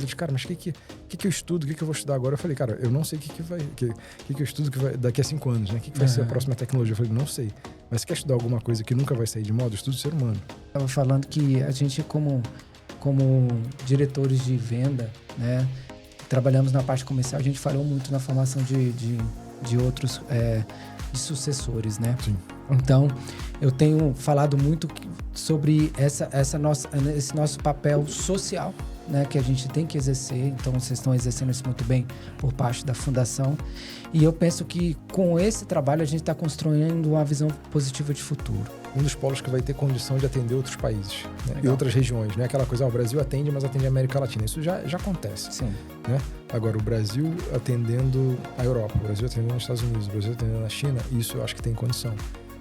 Eles, cara, mas o que eu estudo? O que eu vou estudar agora? Eu falei, cara, eu não sei o que eu estudo daqui a 5 anos, né? O que vai ser a próxima tecnologia? Eu falei, não sei. Mas você quer estudar alguma coisa que nunca vai sair de moda? Estudo do ser humano. Estava falando que a gente, como diretores de venda, né? Trabalhamos na parte comercial, a gente falou muito na formação de outros de sucessores, né? Sim. Então, eu tenho falado muito sobre esse nosso papel social, né, que a gente tem que exercer. Então, vocês estão exercendo isso muito bem por parte da fundação. E eu penso que com esse trabalho a gente está construindo uma visão positiva de futuro. Um dos polos que vai ter condição de atender outros países, né? E outras regiões. Não é aquela coisa, o Brasil atende, mas atende a América Latina. Isso já acontece. Sim. Né? Agora, o Brasil atendendo a Europa, o Brasil atendendo os Estados Unidos, o Brasil atendendo a China, isso eu acho que tem condição.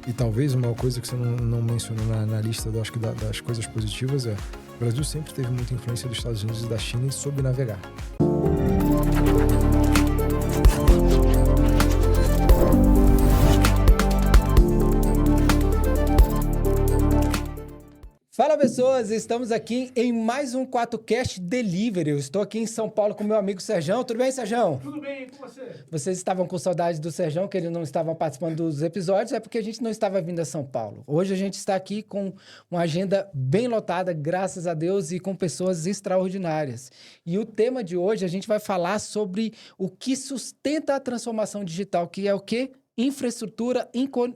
E talvez uma coisa que você não mencionou na lista das coisas positivas é: o Brasil sempre teve muita influência dos Estados Unidos e da China e soube navegar. Fala, pessoas! Estamos aqui em mais um 4Cast Delivery. Eu estou aqui em São Paulo com meu amigo Serjão. Tudo bem, Serjão? Tudo bem, com você? Vocês estavam com saudade do Serjão, que ele não estava participando dos episódios, é porque a gente não estava vindo a São Paulo. Hoje a gente está aqui com uma agenda bem lotada, graças a Deus, e com pessoas extraordinárias. E o tema de hoje a gente vai falar sobre o que sustenta a transformação digital, que é o quê? Infraestrutura,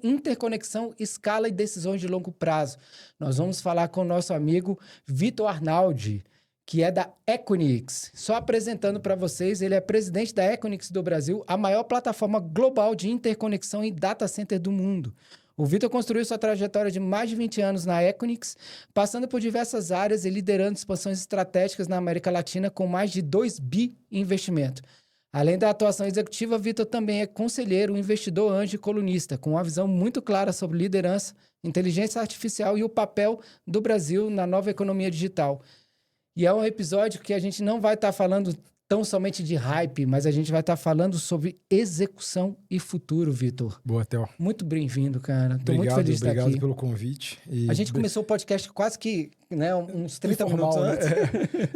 interconexão, escala e decisões de longo prazo. Nós vamos falar com o nosso amigo Vitor Arnaldi, que é da Equinix. Só apresentando para vocês, ele é presidente da Equinix do Brasil, a maior plataforma global de interconexão e data center do mundo. O Vitor construiu sua trajetória de mais de 20 anos na Equinix, passando por diversas áreas e liderando expansões estratégicas na América Latina com mais de 2 bi em investimento. Além da atuação executiva, Vitor também é conselheiro, investidor, anjo e colunista, com uma visão muito clara sobre liderança, inteligência artificial e o papel do Brasil na nova economia digital. E é um episódio que a gente não vai estar falando tão somente de hype, mas a gente vai estar falando sobre execução e futuro, Vitor. Boa, Theo. Muito bem-vindo, cara. Estou muito feliz de estar aqui. Obrigado pelo convite. A gente começou o podcast quase que, né, uns 30 minutos né? antes.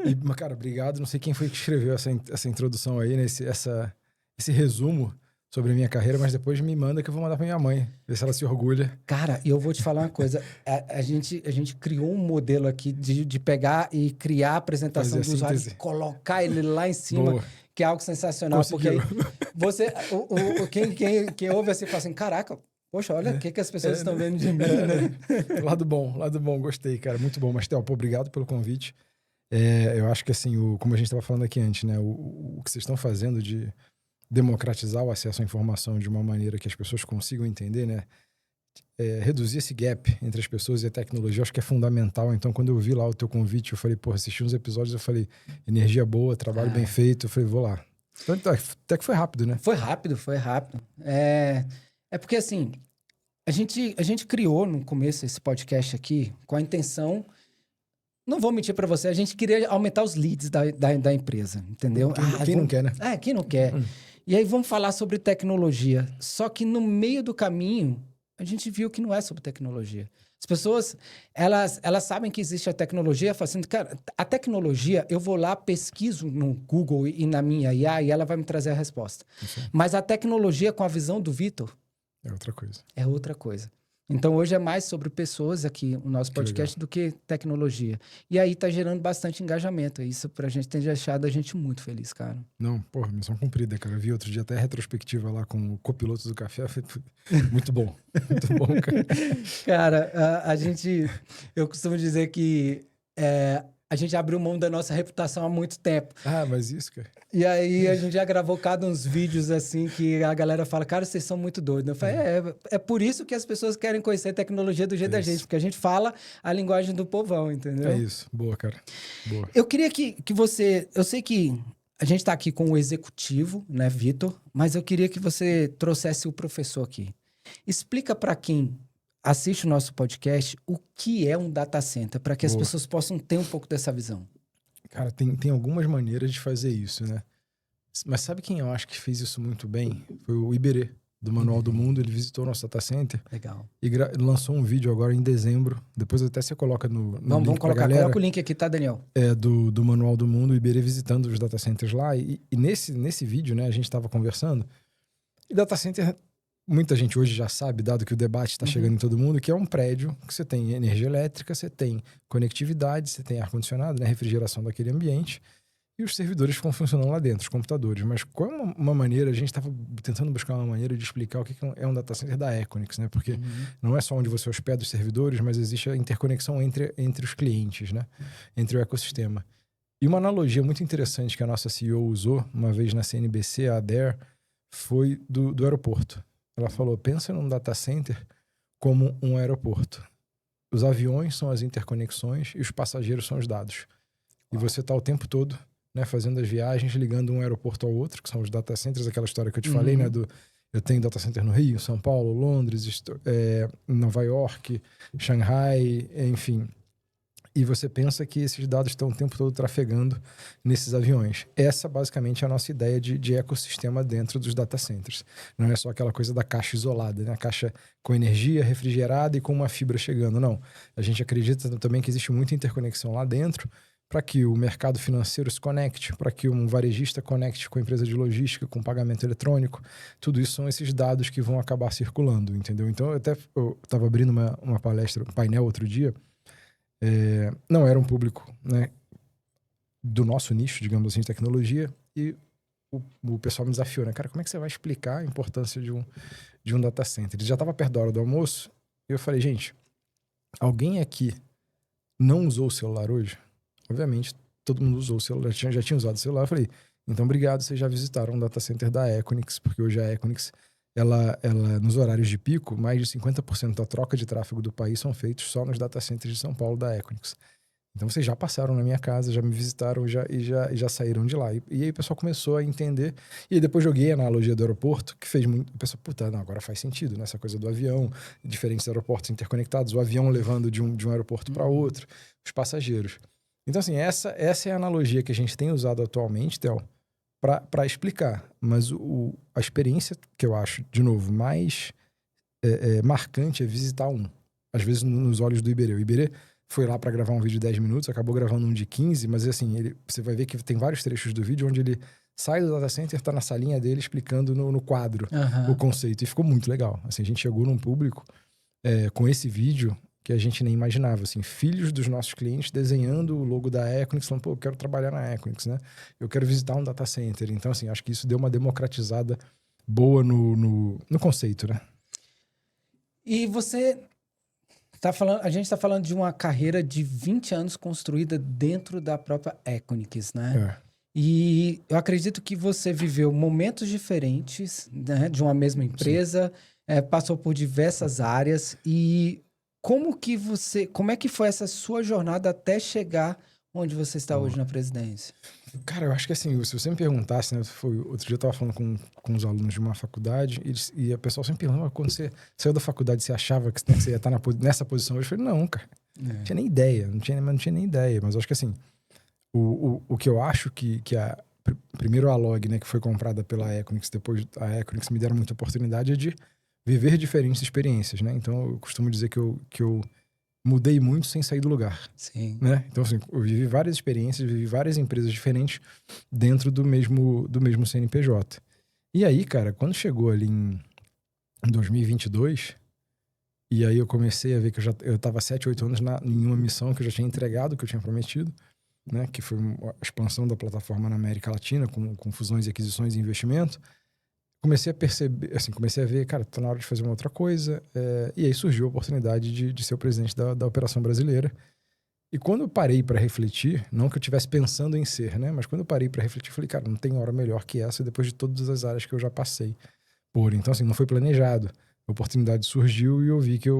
E, cara, obrigado. Não sei quem foi que escreveu essa introdução aí, né? Esse resumo sobre a minha carreira, mas depois me manda que eu vou mandar pra minha mãe, ver se ela se orgulha. Cara, eu vou te falar uma coisa. A gente criou um modelo aqui de pegar e criar a apresentação do usuário, colocar ele lá em cima, Boa. que é algo sensacional. Conseguiu. Porque aí você, quem ouve assim, fala assim, caraca, poxa, olha o que as pessoas estão vendo de mim, né? Lado bom, gostei, cara, muito bom. Mas, Theo, obrigado pelo convite. Eu acho que, assim, como a gente estava falando aqui antes, né, o que vocês estão fazendo de democratizar o acesso à informação de uma maneira que as pessoas consigam entender, né? Reduzir esse gap entre as pessoas e a tecnologia, eu acho que é fundamental. Então, quando eu vi lá o teu convite, eu falei, assisti uns episódios, eu falei, energia boa, trabalho bem feito, eu falei, vou lá. Então, até que foi rápido, né? Foi rápido. É porque, assim, a gente criou no começo esse podcast aqui com a intenção... Não vou mentir para você, a gente queria aumentar os leads da empresa, entendeu? Quem não quer, né? Quem não quer. E aí vamos falar sobre tecnologia. Só que no meio do caminho, a gente viu que não é sobre tecnologia. As pessoas, elas sabem que existe a tecnologia, falam assim, cara, a tecnologia, eu vou lá, pesquiso no Google e na minha IA e ela vai me trazer a resposta. Sim. Mas a tecnologia com a visão do Vitor... É outra coisa. É outra coisa. Então, hoje é mais sobre pessoas aqui, o nosso podcast, do que tecnologia. E aí tá gerando bastante engajamento. Isso pra gente tem deixado a gente muito feliz, cara. Não, missão cumprida, cara. Eu vi outro dia até a retrospectiva lá com o copiloto do café. Foi muito bom. Muito bom, cara. Cara, eu costumo dizer que a gente abriu mão da nossa reputação há muito tempo. Ah, mas isso, cara. E aí a gente já gravou uns vídeos assim que a galera fala, cara, vocês são muito doidos. Eu falei, é por isso que as pessoas querem conhecer a tecnologia do jeito da gente, porque a gente fala a linguagem do povão, entendeu? É isso. Boa, cara. Boa. Eu queria que você... Eu sei que a gente tá aqui com o executivo, né, Vitor? Mas eu queria que você trouxesse o professor aqui. Explica para quem assiste o nosso podcast o que é um data center, para que as pessoas possam ter um pouco dessa visão. Cara, tem algumas maneiras de fazer isso, né? Mas sabe quem eu acho que fez isso muito bem? Foi o Iberê. do Manual do Mundo, ele visitou nosso data center. Legal. E lançou um vídeo agora em dezembro. Depois até você coloca no Vamos link colocar. galera. Coloca o link aqui, tá, Daniel? Do Manual do Mundo, o Iberê visitando os data centers lá. E nesse vídeo, né, a gente estava conversando. E data center, muita gente hoje já sabe, dado que o debate está chegando em todo mundo, que é um prédio que você tem energia elétrica, você tem conectividade, você tem ar-condicionado, né, refrigeração daquele ambiente. E os servidores ficam funcionando lá dentro, os computadores. Mas qual é uma maneira, a gente estava tentando buscar uma maneira de explicar o que é um data center da Equinix, né? Porque não é só onde você hospeda os servidores, mas existe a interconexão entre os clientes, né? Entre o ecossistema. E uma analogia muito interessante que a nossa CEO usou uma vez na CNBC, a Adair, foi do aeroporto. Ela falou, pensa num data center como um aeroporto. Os aviões são as interconexões e os passageiros são os dados. E você está o tempo todo, né, fazendo as viagens, ligando um aeroporto ao outro, que são os data centers, aquela história que eu te falei, né, eu tenho data center no Rio, São Paulo, Londres, Nova York, Xangai, enfim. E você pensa que esses dados estão o tempo todo trafegando nesses aviões. Essa, basicamente, é a nossa ideia de ecossistema dentro dos data centers. Não é só aquela coisa da caixa isolada, né? A caixa com energia refrigerada e com uma fibra chegando. Não. A gente acredita também que existe muita interconexão lá dentro para que o mercado financeiro se conecte, para que um varejista conecte com a empresa de logística, com pagamento eletrônico. Tudo isso são esses dados que vão acabar circulando, entendeu? Então, eu estava abrindo uma palestra, um painel outro dia. Não era um público, né, do nosso nicho, digamos assim, de tecnologia, e o pessoal me desafiou, né? Cara, como é que você vai explicar a importância de um data center? Ele já estava perto da hora do almoço, e eu falei, gente, alguém aqui não usou o celular hoje? Obviamente, todo mundo usou o celular, já tinha usado o celular. Eu falei, então obrigado, vocês já visitaram o data center da Equinix, porque hoje a Equinix, ela nos horários de pico, mais de 50% da troca de tráfego do país são feitos só nos data centers de São Paulo da Equinix. Então vocês já passaram na minha casa, já me visitaram e já saíram de lá. E aí o pessoal começou a entender. E aí depois joguei a analogia do aeroporto, que fez muito... O pessoal, puta, não, agora faz sentido, né? Essa coisa do avião, diferentes aeroportos interconectados, o avião levando de um aeroporto para outro, os passageiros. Então, assim, essa é a analogia que a gente tem usado atualmente, Theo, para explicar. Mas a experiência que eu acho, de novo, mais marcante é visitar às vezes nos olhos do Iberê. O Iberê foi lá para gravar um vídeo de 10 minutos, acabou gravando um de 15, mas assim, você vai ver que tem vários trechos do vídeo onde ele sai do data center, tá na salinha dele explicando no quadro o conceito. E ficou muito legal. Assim, a gente chegou num público com esse vídeo que a gente nem imaginava, assim, filhos dos nossos clientes desenhando o logo da Equinix, falando, pô, eu quero trabalhar na Equinix, né? Eu quero visitar um data center. Então, assim, acho que isso deu uma democratizada boa no conceito, né? E você tá falando, a gente está falando de uma carreira de 20 anos construída dentro da própria Equinix, né? E eu acredito que você viveu momentos diferentes, né, de uma mesma empresa, passou por diversas áreas e como é que foi essa sua jornada até chegar onde você está hoje na presidência? Cara, eu acho que assim, se você me perguntasse, né, outro dia eu estava falando com os alunos de uma faculdade e a pessoa sempre perguntava, quando você saiu da faculdade, você achava que você ia estar nessa posição hoje? Eu falei, não, cara, não tinha nem ideia, não tinha nem ideia, mas eu acho que assim, o que eu acho que primeiro a Log, né, que foi comprada pela Equinix, depois a Equinix me deram muita oportunidade de viver diferentes experiências, né? Então eu costumo dizer que eu mudei muito sem sair do lugar. Sim. Né? Então, assim, eu vivi várias experiências, vivi várias empresas diferentes dentro do mesmo CNPJ. E aí, cara, quando chegou ali em 2022, e aí eu comecei a ver que eu estava 7, 8 anos em uma missão que eu já tinha entregado, que eu tinha prometido, né? Que foi a expansão da plataforma na América Latina, com fusões e aquisições e investimento. Comecei a perceber, assim, comecei a ver, cara, tá na hora de fazer uma outra coisa. E aí surgiu a oportunidade de ser o presidente da operação brasileira. E quando eu parei para refletir, não que eu estivesse pensando em ser, né? Mas quando eu parei para refletir, eu falei, cara, não tem hora melhor que essa depois de todas as áreas que eu já passei por. Então, assim, não foi planejado. A oportunidade surgiu e eu vi que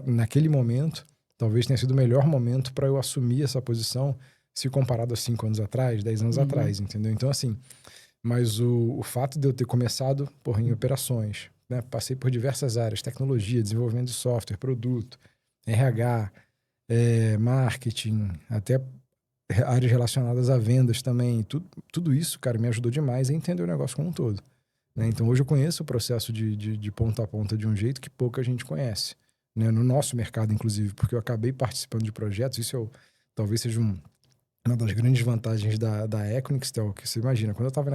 naquele momento, talvez tenha sido o melhor momento para eu assumir essa posição, se comparado a 5 anos atrás, 10 anos atrás, entendeu? Então, assim... Mas o fato de eu ter começado em operações, né? Passei por diversas áreas, tecnologia, desenvolvimento de software, produto, RH, marketing, até áreas relacionadas a vendas também. Tudo isso, cara, me ajudou demais a entender o negócio como um todo. né? Então, hoje eu conheço o processo de ponta a ponta de um jeito que pouca gente conhece, né? No nosso mercado, inclusive, porque eu acabei participando de projetos, talvez seja uma das grandes vantagens da Equinix, que você imagina. Quando eu estava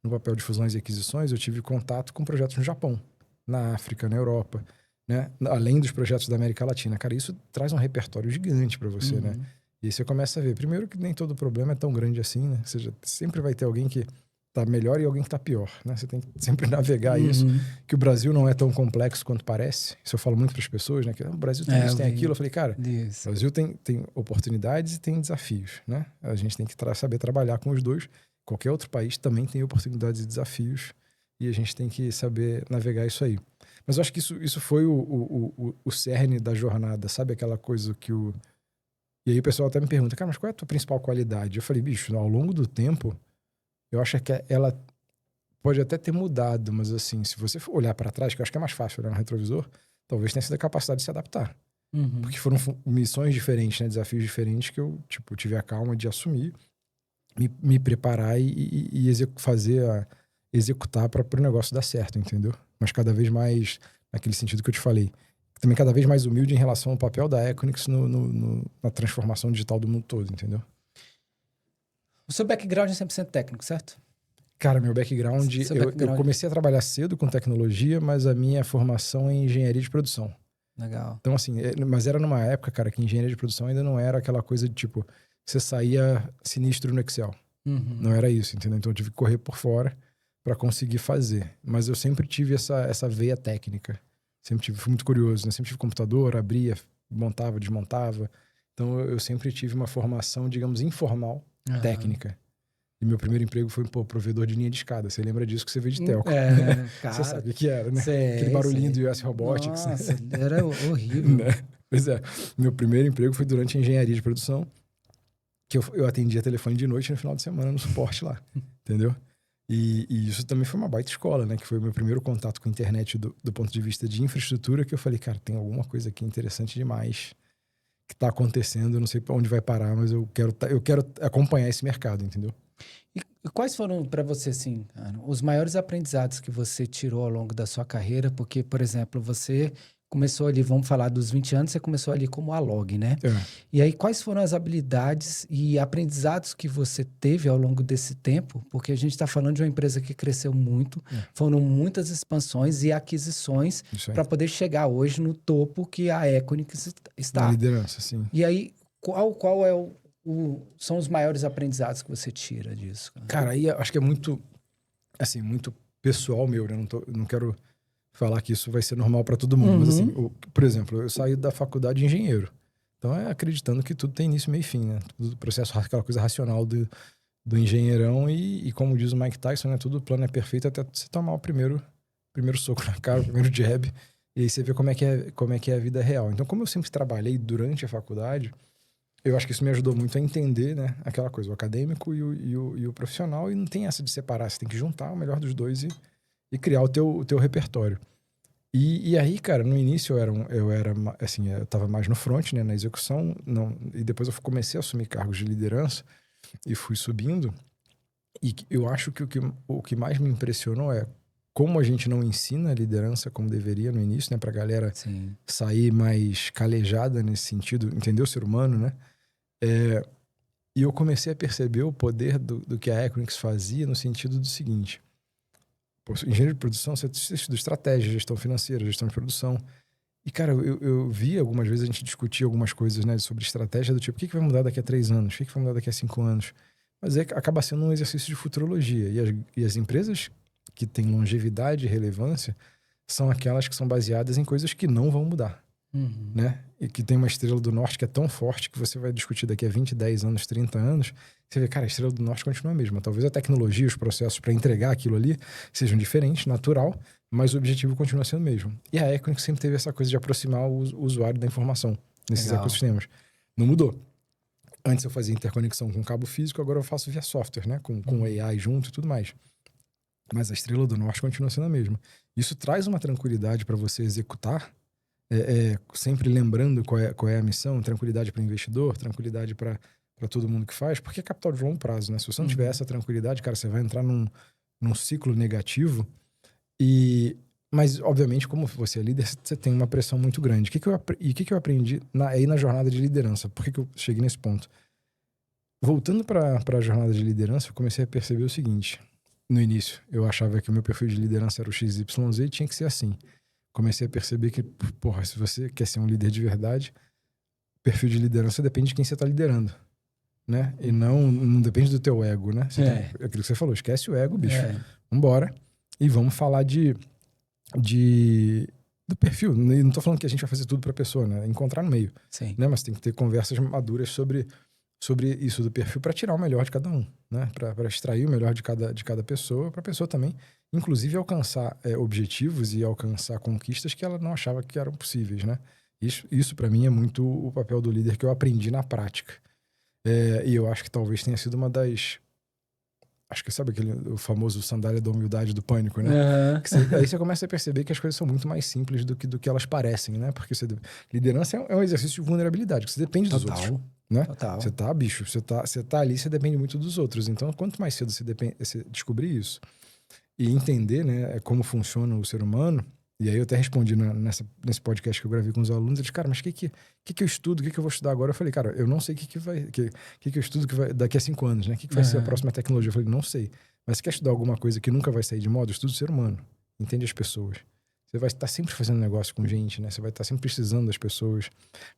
no papel de fusões e aquisições, eu tive contato com projetos no Japão, na África, na Europa, né? Além dos projetos da América Latina. Cara, isso traz um repertório gigante para você, né? E aí você começa a ver, primeiro que nem todo problema é tão grande assim, né? Ou seja, sempre vai ter alguém que tá melhor e alguém que tá pior, né? Você tem que sempre navegar isso, que o Brasil não é tão complexo quanto parece. Isso eu falo muito para as pessoas, né? Que o Brasil tem isso, tem aquilo. Eu falei, cara, o Brasil tem oportunidades e tem desafios, né? A gente tem que saber trabalhar com os dois. Qualquer outro país também tem oportunidades e desafios e a gente tem que saber navegar isso aí. Mas eu acho que isso foi o cerne da jornada, sabe? Aquela coisa que E aí o pessoal até me pergunta, cara, mas qual é a tua principal qualidade? Eu falei, bicho, ao longo do tempo, eu acho que ela pode até ter mudado, mas assim, se você for olhar para trás, que eu acho que é mais fácil olhar no retrovisor, talvez tenha sido a capacidade de se adaptar. Porque foram missões diferentes, né? Desafios diferentes que eu, tive a calma de assumir, me preparar e executar para o negócio dar certo, entendeu? Mas cada vez mais, naquele sentido que eu te falei, também cada vez mais humilde em relação ao papel da Equinix na transformação digital do mundo todo, entendeu? O seu background é 100% técnico, certo? Cara, meu background, eu comecei a trabalhar cedo com tecnologia, mas a minha formação é em engenharia de produção. Legal. Então, assim, mas era numa época, cara, que engenharia de produção ainda não era aquela coisa de, tipo, você saía sinistro no Excel. Não era isso, entendeu? Então eu tive que correr por fora para conseguir fazer. Mas eu sempre tive essa veia técnica. Fui muito curioso, né? Sempre tive computador, abria, montava, desmontava. Então eu sempre tive uma formação, digamos, informal, técnica. E meu primeiro emprego foi, provedor de linha de escada. Você lembra disso que você veio de telco. Cara, você sabe o que era, né? Sei, aquele barulhinho do US Robotics. Nossa, era horrível. Né? Pois é. Meu primeiro emprego foi durante a engenharia de produção, que eu atendia telefone de noite no final de semana no suporte lá. Entendeu? E isso também foi uma baita escola, né? Que foi o meu primeiro contato com a internet do ponto de vista de infraestrutura, que eu falei, cara, tem alguma coisa aqui interessante demais que tá acontecendo, eu não sei para onde vai parar, mas eu quero acompanhar esse mercado, entendeu? E quais foram para você, assim, os maiores aprendizados que você tirou ao longo da sua carreira? Porque, por exemplo, você começou ali, vamos falar dos 20 anos, você começou ali como alog, né? E aí, quais foram as habilidades e aprendizados que você teve ao longo desse tempo? Porque a gente está falando de uma empresa que cresceu muito, foram muitas expansões e aquisições para poder chegar hoje no topo que a Equinix está. Na liderança, sim. E aí, qual é são os maiores aprendizados que você tira disso? Cara, aí acho que é muito, assim, muito pessoal meu, né? Não quero falar que isso vai ser normal para todo mundo. Mas assim, por exemplo, eu saí da faculdade de engenheiro. Então é acreditando que tudo tem início, meio e fim, né? Tudo o processo, aquela coisa racional do engenheirão e como diz o Mike Tyson, né? Tudo o plano é perfeito até você tomar o primeiro soco na cara, o primeiro jab. E aí você vê como é que é a vida real. Então, como eu sempre trabalhei durante a faculdade, eu acho que isso me ajudou muito a entender, né? Aquela coisa, o acadêmico e o profissional. E não tem essa de separar, você tem que juntar o melhor dos dois e criar o teu repertório. E aí, cara, no início eu era assim, eu tava mais no front, né, na execução, e depois eu comecei a assumir cargos de liderança e fui subindo. E eu acho que o que mais me impressionou é como a gente não ensina a liderança como deveria no início, né, pra galera sair mais calejada nesse sentido, entender o ser humano, né? E eu comecei a perceber o poder do que a Equinix fazia no sentido do seguinte: engenheiro de produção, você estuda estratégia, gestão financeira, gestão de produção. E, cara, eu vi algumas vezes a gente discutir algumas coisas, né, sobre estratégia do tipo, o que vai mudar daqui a 3 anos? O que vai mudar daqui a 5 anos? Mas acaba sendo um exercício de futurologia. E as empresas que têm longevidade e relevância são aquelas que são baseadas em coisas que não vão mudar. Né? E que tem uma estrela do norte que é tão forte que você vai discutir daqui a 20, 10 anos, 30 anos, você vê, cara, a estrela do norte continua a mesma. Talvez a tecnologia, os processos para entregar aquilo ali sejam diferentes, natural, mas o objetivo continua sendo o mesmo. E a Equinix sempre teve essa coisa de aproximar o usuário da informação nesses ecossistemas. Não mudou. Antes eu fazia interconexão com cabo físico, agora eu faço via software, né? Com AI junto e tudo mais. Mas a estrela do norte continua sendo a mesma. Isso traz uma tranquilidade para você executar, sempre lembrando qual é a missão, tranquilidade para o investidor, tranquilidade para todo mundo que faz, porque é capital de longo prazo, né? Se você não tiver essa tranquilidade, cara, você vai entrar num ciclo negativo. Mas, obviamente, como você é líder, você tem uma pressão muito grande. O que eu aprendi aí na jornada de liderança? Por que eu cheguei nesse ponto? Voltando para a jornada de liderança, eu comecei a perceber o seguinte. No início, eu achava que o meu perfil de liderança era o XYZ e tinha que ser assim. Comecei a perceber que, porra, se você quer ser um líder de verdade, perfil de liderança depende de quem você está liderando, né? E não depende do teu ego, né? Aquilo que você falou, esquece o ego, bicho. Vambora. E vamos falar do perfil. Não tô falando que a gente vai fazer tudo pra pessoa, né? Encontrar no meio. Sim. Né? Mas tem que ter conversas maduras sobre isso do perfil para tirar o melhor de cada um, né? Para extrair o melhor de cada pessoa, para a pessoa também, inclusive, alcançar objetivos e alcançar conquistas que ela não achava que eram possíveis, né? Isso para mim é muito o papel do líder que eu aprendi na prática. E eu acho que talvez tenha sido uma das... Acho que sabe o famoso sandália da humildade do pânico, né? Aí você começa a perceber que as coisas são muito mais simples do que elas parecem, né? Porque liderança é um exercício de vulnerabilidade, que você depende dos outros. Né? Total. Você tá ali, você depende muito dos outros. Então, quanto mais cedo você descobrir isso e entender, né, como funciona o ser humano, e aí eu até respondi nesse podcast que eu gravei com os alunos, eles, cara, mas o que eu estudo, o que eu vou estudar agora? Eu falei, cara, eu não sei o que eu estudo daqui a 5 anos, né? O que vai ser a próxima tecnologia? Eu falei, não sei. Mas você quer estudar alguma coisa que nunca vai sair de moda? Estuda o ser humano. Entende as pessoas. Você vai estar sempre fazendo negócio com gente, né? Você vai estar sempre precisando das pessoas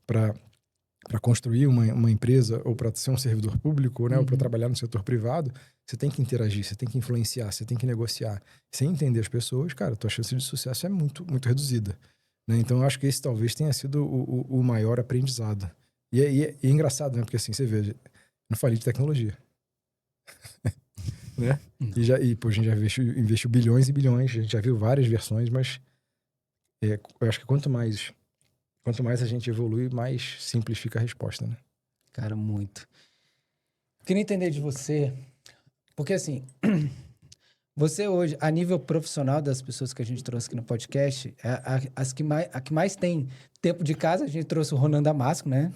para construir uma empresa ou para ser um servidor público, né, ou para trabalhar no setor privado, você tem que interagir, você tem que influenciar, você tem que negociar. Sem entender as pessoas, cara, tua chance de sucesso é muito, muito reduzida. Né? Então, eu acho que esse talvez tenha sido o maior aprendizado. E é engraçado, né? Porque assim, você vê, não falei de tecnologia. Né? Pô, a gente já investiu bilhões e bilhões, a gente já viu várias versões, mas eu acho que quanto mais a gente evolui, mais simples fica a resposta, né? Cara, muito. Queria entender de você, porque assim, você hoje, a nível profissional das pessoas que a gente trouxe aqui no podcast, a que mais tem tempo de casa, a gente trouxe o Ronan Damasco, né?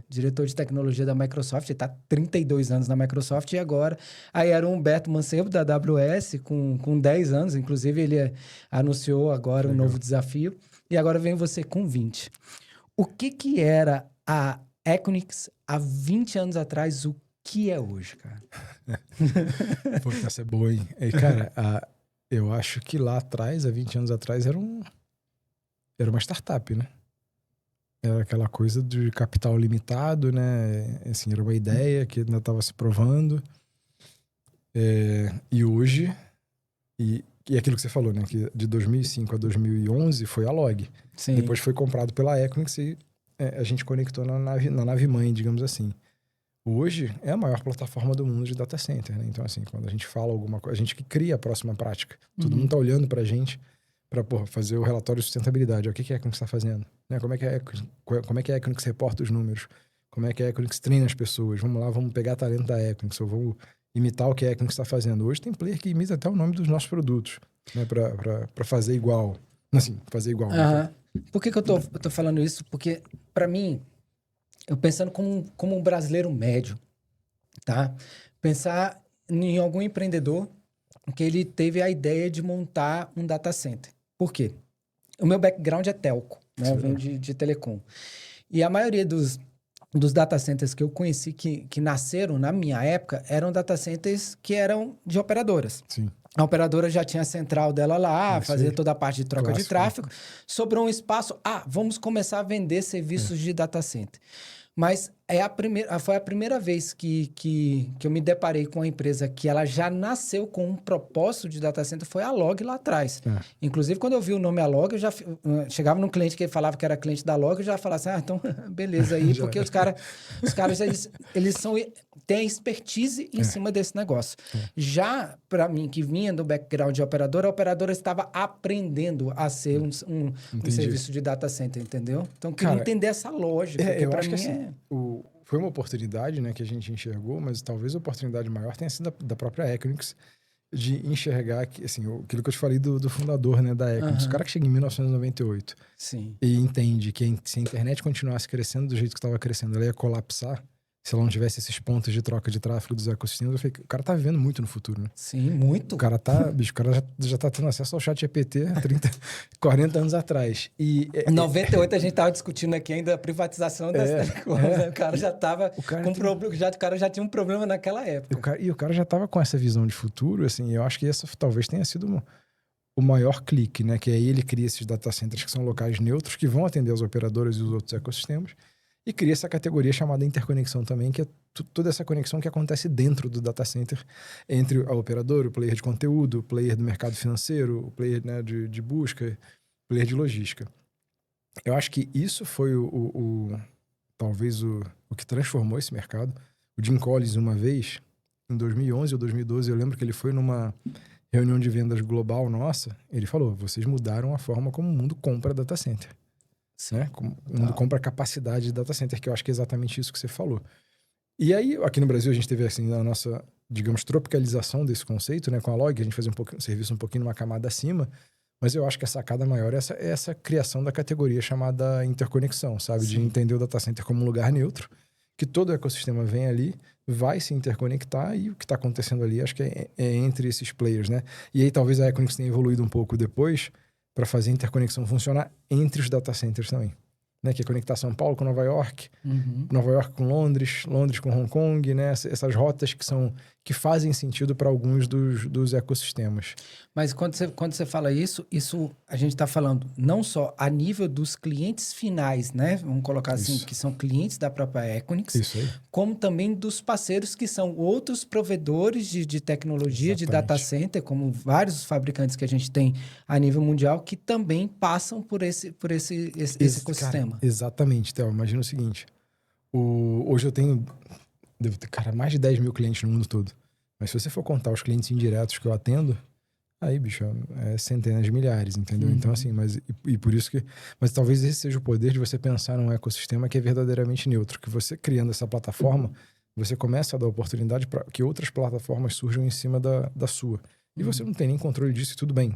Diretor de tecnologia da Microsoft, ele está 32 anos na Microsoft e agora. Aí era o Humberto Mancebo, da AWS, com 10 anos, inclusive ele anunciou agora um novo desafio. E agora vem você com 20. O que era a Equinix há 20 anos atrás? O que é hoje, cara? Pô, essa é boa, hein? Cara, eu acho que lá atrás, há 20 anos atrás, era uma startup, né? Era aquela coisa de capital limitado, né? Assim, era uma ideia que ainda estava se provando. E hoje... E aquilo que você falou, né? Que de 2005 a 2011 foi a Log. Sim. Depois foi comprado pela Equinix e a gente conectou na nave-mãe, digamos assim. Hoje é a maior plataforma do mundo de data center, né? Então, assim, quando a gente fala alguma coisa, a gente que cria a próxima prática. Todo mundo tá olhando pra gente para fazer o relatório de sustentabilidade. O que a Equinix está fazendo? Né? Como é que a Equinix reporta os números? Como é que a Equinix treina as pessoas? Vamos lá, vamos pegar talento da Equinix ou vamos imitar o que a Equinix está fazendo. Hoje tem player que imita até o nome dos nossos produtos, né? Para fazer igual. Assim, fazer igual. Né? Por que eu tô falando isso? Porque, para mim, eu pensando como um brasileiro médio, tá? Pensar em algum empreendedor que ele teve a ideia de montar um data center. Por quê? O meu background é telco, né? Eu venho de telecom. E a maioria dos data centers que eu conheci que nasceram na minha época eram data centers que eram de operadoras. Sim. A operadora já tinha a central dela lá, fazia toda a parte de troca de tráfego. Sobrou um espaço, vamos começar a vender serviços de data center. Mas foi a primeira vez que eu me deparei com uma empresa que ela já nasceu com um propósito de data center, foi a Log lá atrás. Inclusive, quando eu vi o nome a Log, eu já chegava num cliente que falava que era cliente da Log, eu já falava assim, então, beleza aí, porque os caras eles têm expertise em cima desse negócio. Já, para mim, que vinha do background de operadora, a operadora estava aprendendo a ser um serviço de data center, entendeu? Então, eu queria entender essa lógica, porque para mim foi uma oportunidade, né, que a gente enxergou, mas talvez a oportunidade maior tenha sido da própria Equinix de enxergar que, assim, aquilo que eu te falei do fundador, né, da Equinix, o cara que chega em 1998 Sim. E entende que se a internet continuasse crescendo do jeito que estava crescendo, ela ia colapsar. se ela não tivesse esses pontos de troca de tráfego dos ecossistemas, eu falei, o cara tá vivendo muito no futuro, né? Sim, muito. O cara já tá tendo acesso ao chat GPT há 30, 40 anos atrás. Em 98 a gente tava discutindo aqui ainda a privatização das telecoms, né? O cara já tava o cara já tinha um problema naquela época. O cara já tava com essa visão de futuro, assim, eu acho que essa talvez tenha sido o maior clique, né? Que aí ele cria esses data centers que são locais neutros, que vão atender os operadores e os outros ecossistemas, e cria essa categoria chamada interconexão também, que é toda essa conexão que acontece dentro do data center entre a operadora, o player de conteúdo, o player do mercado financeiro, o player, né, de busca, o player de logística. Eu acho que isso foi talvez o que transformou esse mercado. O Jim Collins, uma vez, em 2011 ou 2012, eu lembro que ele foi numa reunião de vendas global nossa, ele falou, vocês mudaram a forma como o mundo compra data center. Né? Como o mundo compra capacidade de data center, que eu acho que é exatamente isso que você falou. E aí, aqui no Brasil, a gente teve assim, a nossa, digamos, tropicalização desse conceito, né? Com a Log, a gente fazia um serviço um pouquinho numa camada acima, mas eu acho que a sacada maior é essa criação da categoria chamada interconexão, sabe? Sim. De entender o data center como um lugar neutro, que todo o ecossistema vem ali, vai se interconectar, e o que está acontecendo ali, acho que é entre esses players, né? E aí talvez a Equinix tenha evoluído um pouco depois para fazer a interconexão funcionar entre os data centers também. Né? Que é conectar São Paulo com Nova York, Nova York com Londres com Hong Kong, né? Essas rotas que fazem sentido para alguns dos ecossistemas. Mas quando você fala isso a gente está falando não só a nível dos clientes finais, né? Vamos colocar assim, isso. Que são clientes da própria Equinix, isso aí. Como também dos parceiros que são outros provedores de tecnologia, exatamente. De data center, como vários fabricantes que a gente tem a nível mundial, que também passam por esse ecossistema. Cara, exatamente, Theo. Imagina o seguinte, hoje eu devo ter, cara, mais de 10 mil clientes no mundo todo. Mas se você for contar os clientes indiretos que eu atendo, aí, bicho, é centenas de milhares, entendeu? Então, assim, por isso que... Mas talvez esse seja o poder de você pensar num ecossistema que é verdadeiramente neutro. Que você criando essa plataforma, você começa a dar oportunidade para que outras plataformas surjam em cima da sua. E você não tem nem controle disso, e tudo bem.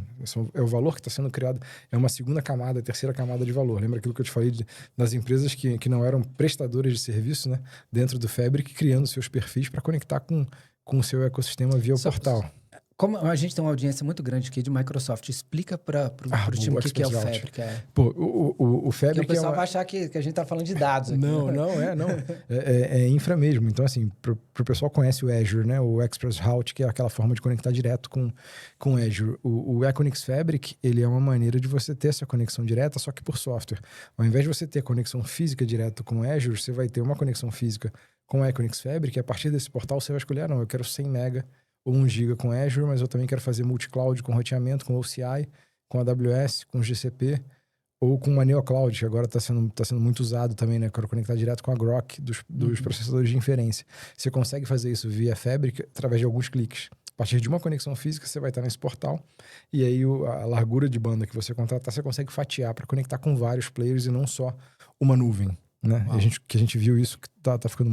É o valor que está sendo criado. É uma segunda camada, terceira camada de valor. Lembra aquilo que eu te falei das empresas que não eram prestadoras de serviço, né? Dentro do Fabric, criando seus perfis para conectar com o seu ecossistema via o portal. Como a gente tem uma audiência muito grande aqui de Microsoft, explica para o time o que é o Fabric. Pô, o Fabric porque o pessoal vai achar que a gente tá falando de dados aqui. Não. É infra mesmo. Então, assim, pro pessoal conhece o Azure, né? O Express Route, que é aquela forma de conectar direto com o Azure. O Equinix Fabric, ele é uma maneira de você ter essa conexão direta, só que por software. Ao invés de você ter conexão física direto com o Azure, você vai ter uma conexão física com o Equinix Fabric, e a partir desse portal você vai escolher, eu quero 100 mega ou 1 giga com Azure, mas eu também quero fazer multi-cloud com roteamento, com OCI, com AWS, com GCP, ou com uma NeoCloud, que agora está sendo muito usado também, né? Eu quero conectar direto com a Grok dos processadores de inferência. Você consegue fazer isso via Fabric através de alguns cliques. A partir de uma conexão física, você vai estar nesse portal, e aí a largura de banda que você contratar, você consegue fatiar para conectar com vários players e não só uma nuvem, né? E a gente viu isso que tá ficando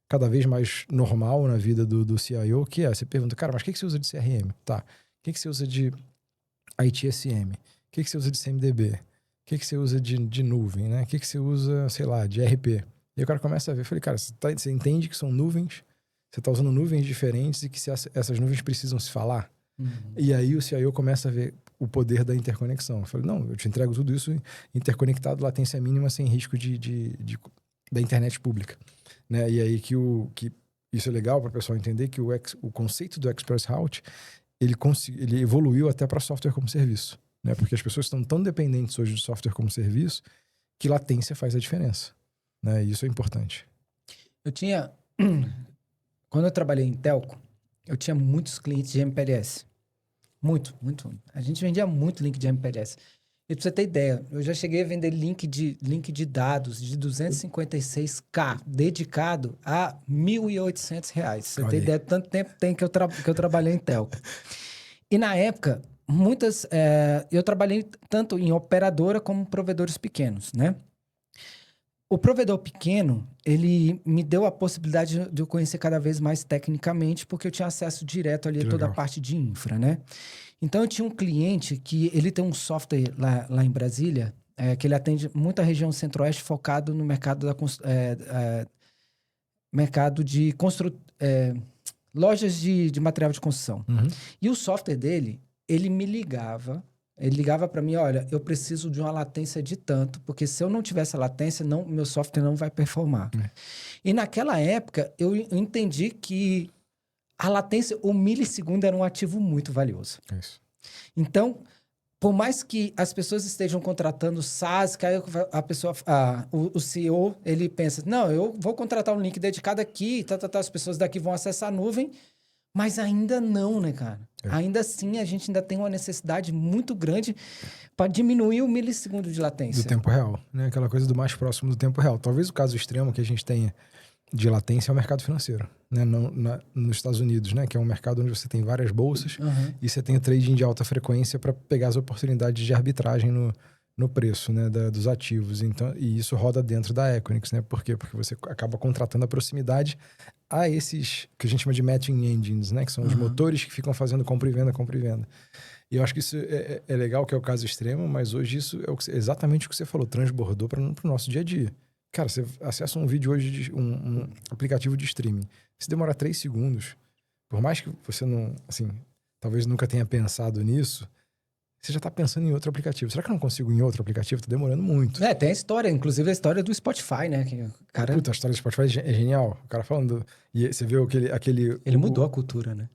cada vez mais normal na vida do CIO, que você pergunta, cara, mas o que você usa de CRM? Tá. O que você usa de ITSM? O que você usa de CMDB? O que você usa de nuvem, né? O que você usa, sei lá, de RP? E aí o cara começa a ver, eu falei, cara, você entende que são nuvens, você está usando nuvens diferentes e que essas nuvens precisam se falar? E aí o CIO começa a ver o poder da interconexão. Eu falei, não, eu te entrego tudo isso interconectado, latência mínima, sem risco da internet pública. Né? E aí que isso é legal para o pessoal entender que o conceito do Express Route, ele evoluiu até para software como serviço. Né? Porque as pessoas estão tão dependentes hoje de software como serviço que latência faz a diferença. Né? E isso é importante. Quando eu trabalhei em telco, eu tinha muitos clientes de MPLS. Muito. A gente vendia muito link de MPLS. E pra você ter ideia, eu já cheguei a vender link de dados de 256K dedicado a R$ 1.800. Você tem ideia de tanto tempo tem que eu trabalhei em telco. E na época, eu trabalhei tanto em operadora como provedores pequenos, né? O provedor pequeno, ele me deu a possibilidade de eu conhecer cada vez mais tecnicamente, porque eu tinha acesso direto ali a toda a parte de infra, né? Então, eu tinha um cliente que ele tem um software lá em Brasília, que ele atende muita região centro-oeste focado no mercado mercado de lojas de material de construção. Uhum. E o software dele, ele ligava para mim, olha, eu preciso de uma latência de tanto, porque se eu não tiver essa latência, meu software não vai performar. E naquela época, eu entendi que a latência, o milissegundo era um ativo muito valioso. Isso. Então, por mais que as pessoas estejam contratando SaaS, que aí o CEO, ele pensa, não, eu vou contratar um link dedicado aqui, as pessoas daqui vão acessar a nuvem, mas ainda não, né, cara? Ainda assim, a gente ainda tem uma necessidade muito grande para diminuir o milissegundo de latência. Do tempo real, né? Aquela coisa do mais próximo do tempo real. Talvez o caso extremo que a gente tenha de latência é o mercado financeiro, né? Nos Estados Unidos, né? Que é um mercado onde você tem várias bolsas e você tem o trading de alta frequência para pegar as oportunidades de arbitragem no preço, né? Dos ativos. Então, e isso roda dentro da Equinix, né? Por quê? Porque você acaba contratando a proximidade a esses que a gente chama de matching engines, né? Que são os motores que ficam fazendo compra e venda, compra e venda. E eu acho que isso é legal, que é o caso extremo, mas hoje isso é exatamente o que você falou, transbordou para o nosso dia a dia. Cara, você acessa um vídeo hoje de um aplicativo de streaming. Se demora 3 segundos, por mais que você não, assim, talvez nunca tenha pensado nisso, você já tá pensando em outro aplicativo. Será que eu não consigo em outro aplicativo? Tá demorando muito. Tem a história, inclusive a história do Spotify, né? Que o cara... Puta, a história do Spotify é genial. O cara falando... E você vê aquele... Ele mudou a cultura, né?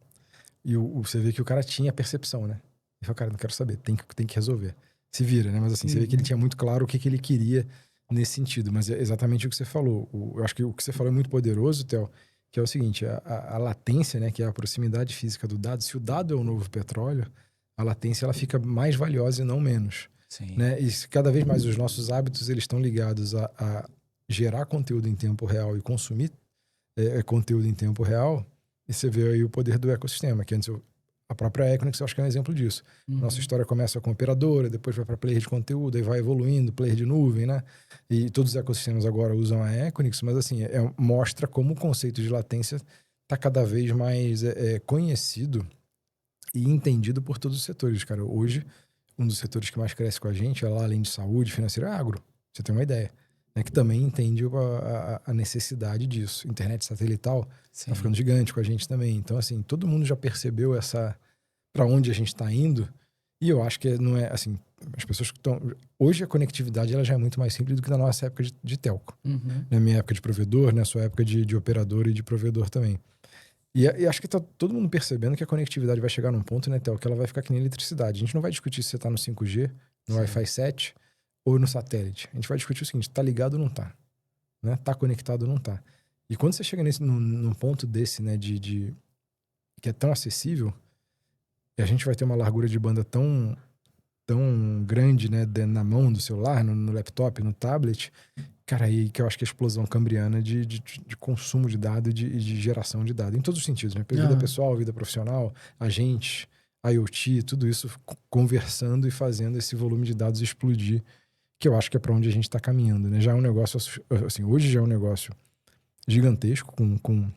E você vê que o cara tinha percepção, né? Ele falou, cara, não quero saber, tem que resolver. Se vira, né? Mas assim, você vê que ele tinha muito claro o que ele queria nesse sentido. Mas é exatamente o que você falou. Eu acho que o que você falou é muito poderoso, Theo, que é o seguinte, a latência, né? Que é a proximidade física do dado. Se o dado é o novo petróleo, a latência ela fica mais valiosa e não menos. Sim. Né? E cada vez mais os nossos hábitos eles estão ligados a gerar conteúdo em tempo real e consumir conteúdo em tempo real. E você vê aí o poder do ecossistema, que antes a própria Equinix eu acho que é um exemplo disso. Nossa história começa com operadora, depois vai para player de conteúdo, aí vai evoluindo, player de nuvem, né? E todos os ecossistemas agora usam a Equinix, mas assim, mostra como o conceito de latência está cada vez mais conhecido e entendido por todos os setores, cara. Hoje, um dos setores que mais cresce com a gente, lá, além de saúde, financeiro, é agro. Você tem uma ideia. Né? Que também entende a necessidade disso. Internet satelital está ficando gigante com a gente também. Então, assim, todo mundo já percebeu para onde a gente está indo. E eu acho que não é, assim, as pessoas que estão... Hoje a conectividade ela já é muito mais simples do que na nossa época de telco. Na minha época de provedor, na sua época de operador e de provedor também. E acho que tá todo mundo percebendo que a conectividade vai chegar num ponto, né, Theo, que ela vai ficar que nem eletricidade. A gente não vai discutir se você tá no 5G, no Wi-Fi 7 ou no satélite. A gente vai discutir o seguinte, tá ligado ou não tá? Né? Tá conectado ou não tá? E quando você chega num ponto desse, né, que é tão acessível, e a gente vai ter uma largura de banda tão grande, né, na mão do celular, no laptop, no tablet, cara, aí que eu acho que é a explosão cambriana de consumo de dado e de geração de dado, em todos os sentidos, né? Vida pessoal, vida profissional, agentes, IoT, tudo isso conversando e fazendo esse volume de dados explodir, que eu acho que é para onde a gente está caminhando, né? Já é um negócio, assim, hoje já é um negócio gigantesco com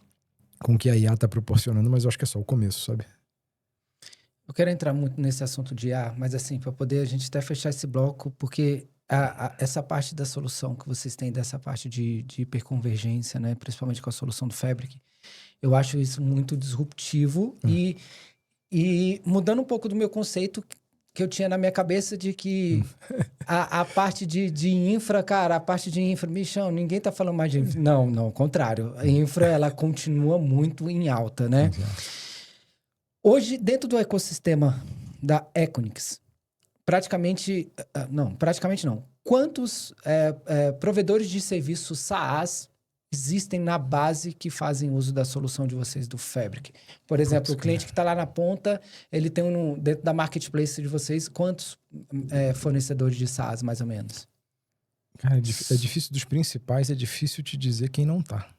o que a IA está proporcionando, mas eu acho que é só o começo, sabe? Eu quero entrar muito nesse assunto de IA, mas assim, para poder a gente até fechar esse bloco, porque essa parte da solução que vocês têm, dessa parte de hiperconvergência, né, principalmente com a solução do Fabric, eu acho isso muito disruptivo e mudando um pouco do meu conceito que eu tinha na minha cabeça de que a parte de infra, cara, a parte de infra, bichão, ninguém tá falando mais de infra. Não, ao contrário. A infra, ela continua muito em alta, né? Hoje, dentro do ecossistema da Equinix, praticamente não. Quantos provedores de serviços SaaS existem na base que fazem uso da solução de vocês do Fabric? Por exemplo, o cliente que está lá na ponta, ele tem dentro da marketplace de vocês, quantos fornecedores de SaaS, mais ou menos? Cara, é difícil dos principais, é difícil te dizer quem não tá.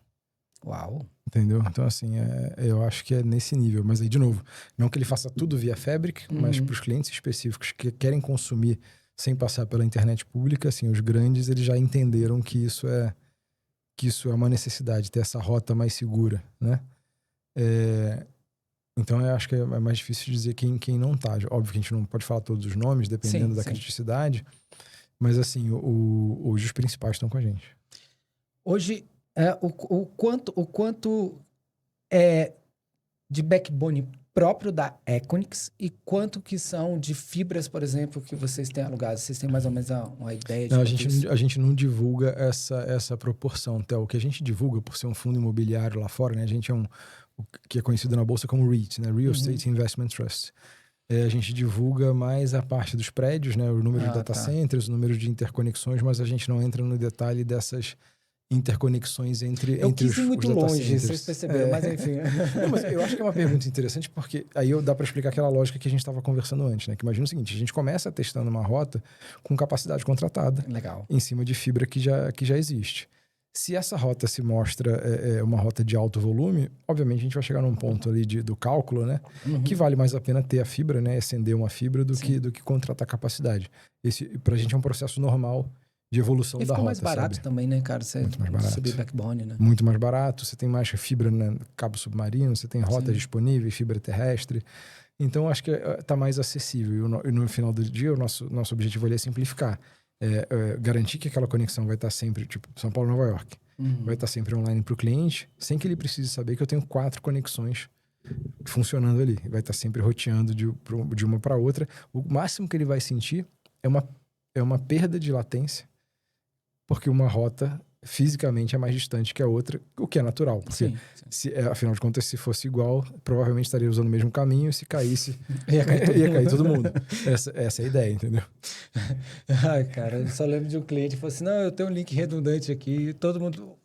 Uau! Entendeu? Então, assim, eu acho que é nesse nível. Mas aí, de novo, não que ele faça tudo via Fabric, mas para os clientes específicos que querem consumir sem passar pela internet pública, assim, os grandes, eles já entenderam que isso é uma necessidade, ter essa rota mais segura, né? Então, eu acho que é mais difícil dizer quem não tá. Óbvio que a gente não pode falar todos os nomes, dependendo da criticidade, mas, assim, hoje os principais estão com a gente. Hoje, o quanto é de backbone próprio da Equinix e quanto que são de fibras, por exemplo, que vocês têm alugado? Vocês têm mais ou menos uma ideia de Não, isso? a gente não divulga essa proporção, Theo. O que a gente divulga, por ser um fundo imobiliário lá fora, né? A gente é o que é conhecido na bolsa como REIT, né? Real Estate Investment Trust. A gente divulga mais a parte dos prédios, né? O número de data centers, o número de interconexões, mas a gente não entra no detalhe dessas interconexões entre Eu quis ir os muito data longe, centers. vocês perceberam, mas enfim. Não, mas eu acho que é uma pergunta interessante porque aí dá para explicar aquela lógica que a gente estava conversando antes, né? Que imagina o seguinte, a gente começa testando uma rota com capacidade contratada. Legal. Em cima de fibra que já existe. Se essa rota se mostra uma rota de alto volume, obviamente a gente vai chegar num ponto ali do cálculo, né? Que vale mais a pena ter a fibra, né? Acender uma fibra do que contratar capacidade. Esse, pra gente, é um processo normal de evolução da rota. E ficou mais barato sabe? também, né, cara? Você muito mais barato. subir backbone, né? Muito mais barato. Você tem mais fibra, né? Cabo submarino, você tem rotas disponíveis, fibra terrestre. Então, acho que está mais acessível. E no final do dia, o nosso objetivo ali é simplificar. Garantir que aquela conexão vai estar sempre, tipo, São Paulo, Nova York. Vai estar sempre online para o cliente, sem que ele precise saber que eu tenho 4 conexões funcionando ali. Vai estar sempre roteando de uma para outra. O máximo que ele vai sentir é uma perda de latência, porque uma rota fisicamente é mais distante que a outra, o que é natural. Porque, afinal de contas, se fosse igual, provavelmente estaria usando o mesmo caminho, e se caísse, ia cair todo mundo. Essa é a ideia, entendeu? Ai, cara, eu só lembro de um cliente que falou assim, não, eu tenho um link redundante aqui, todo mundo...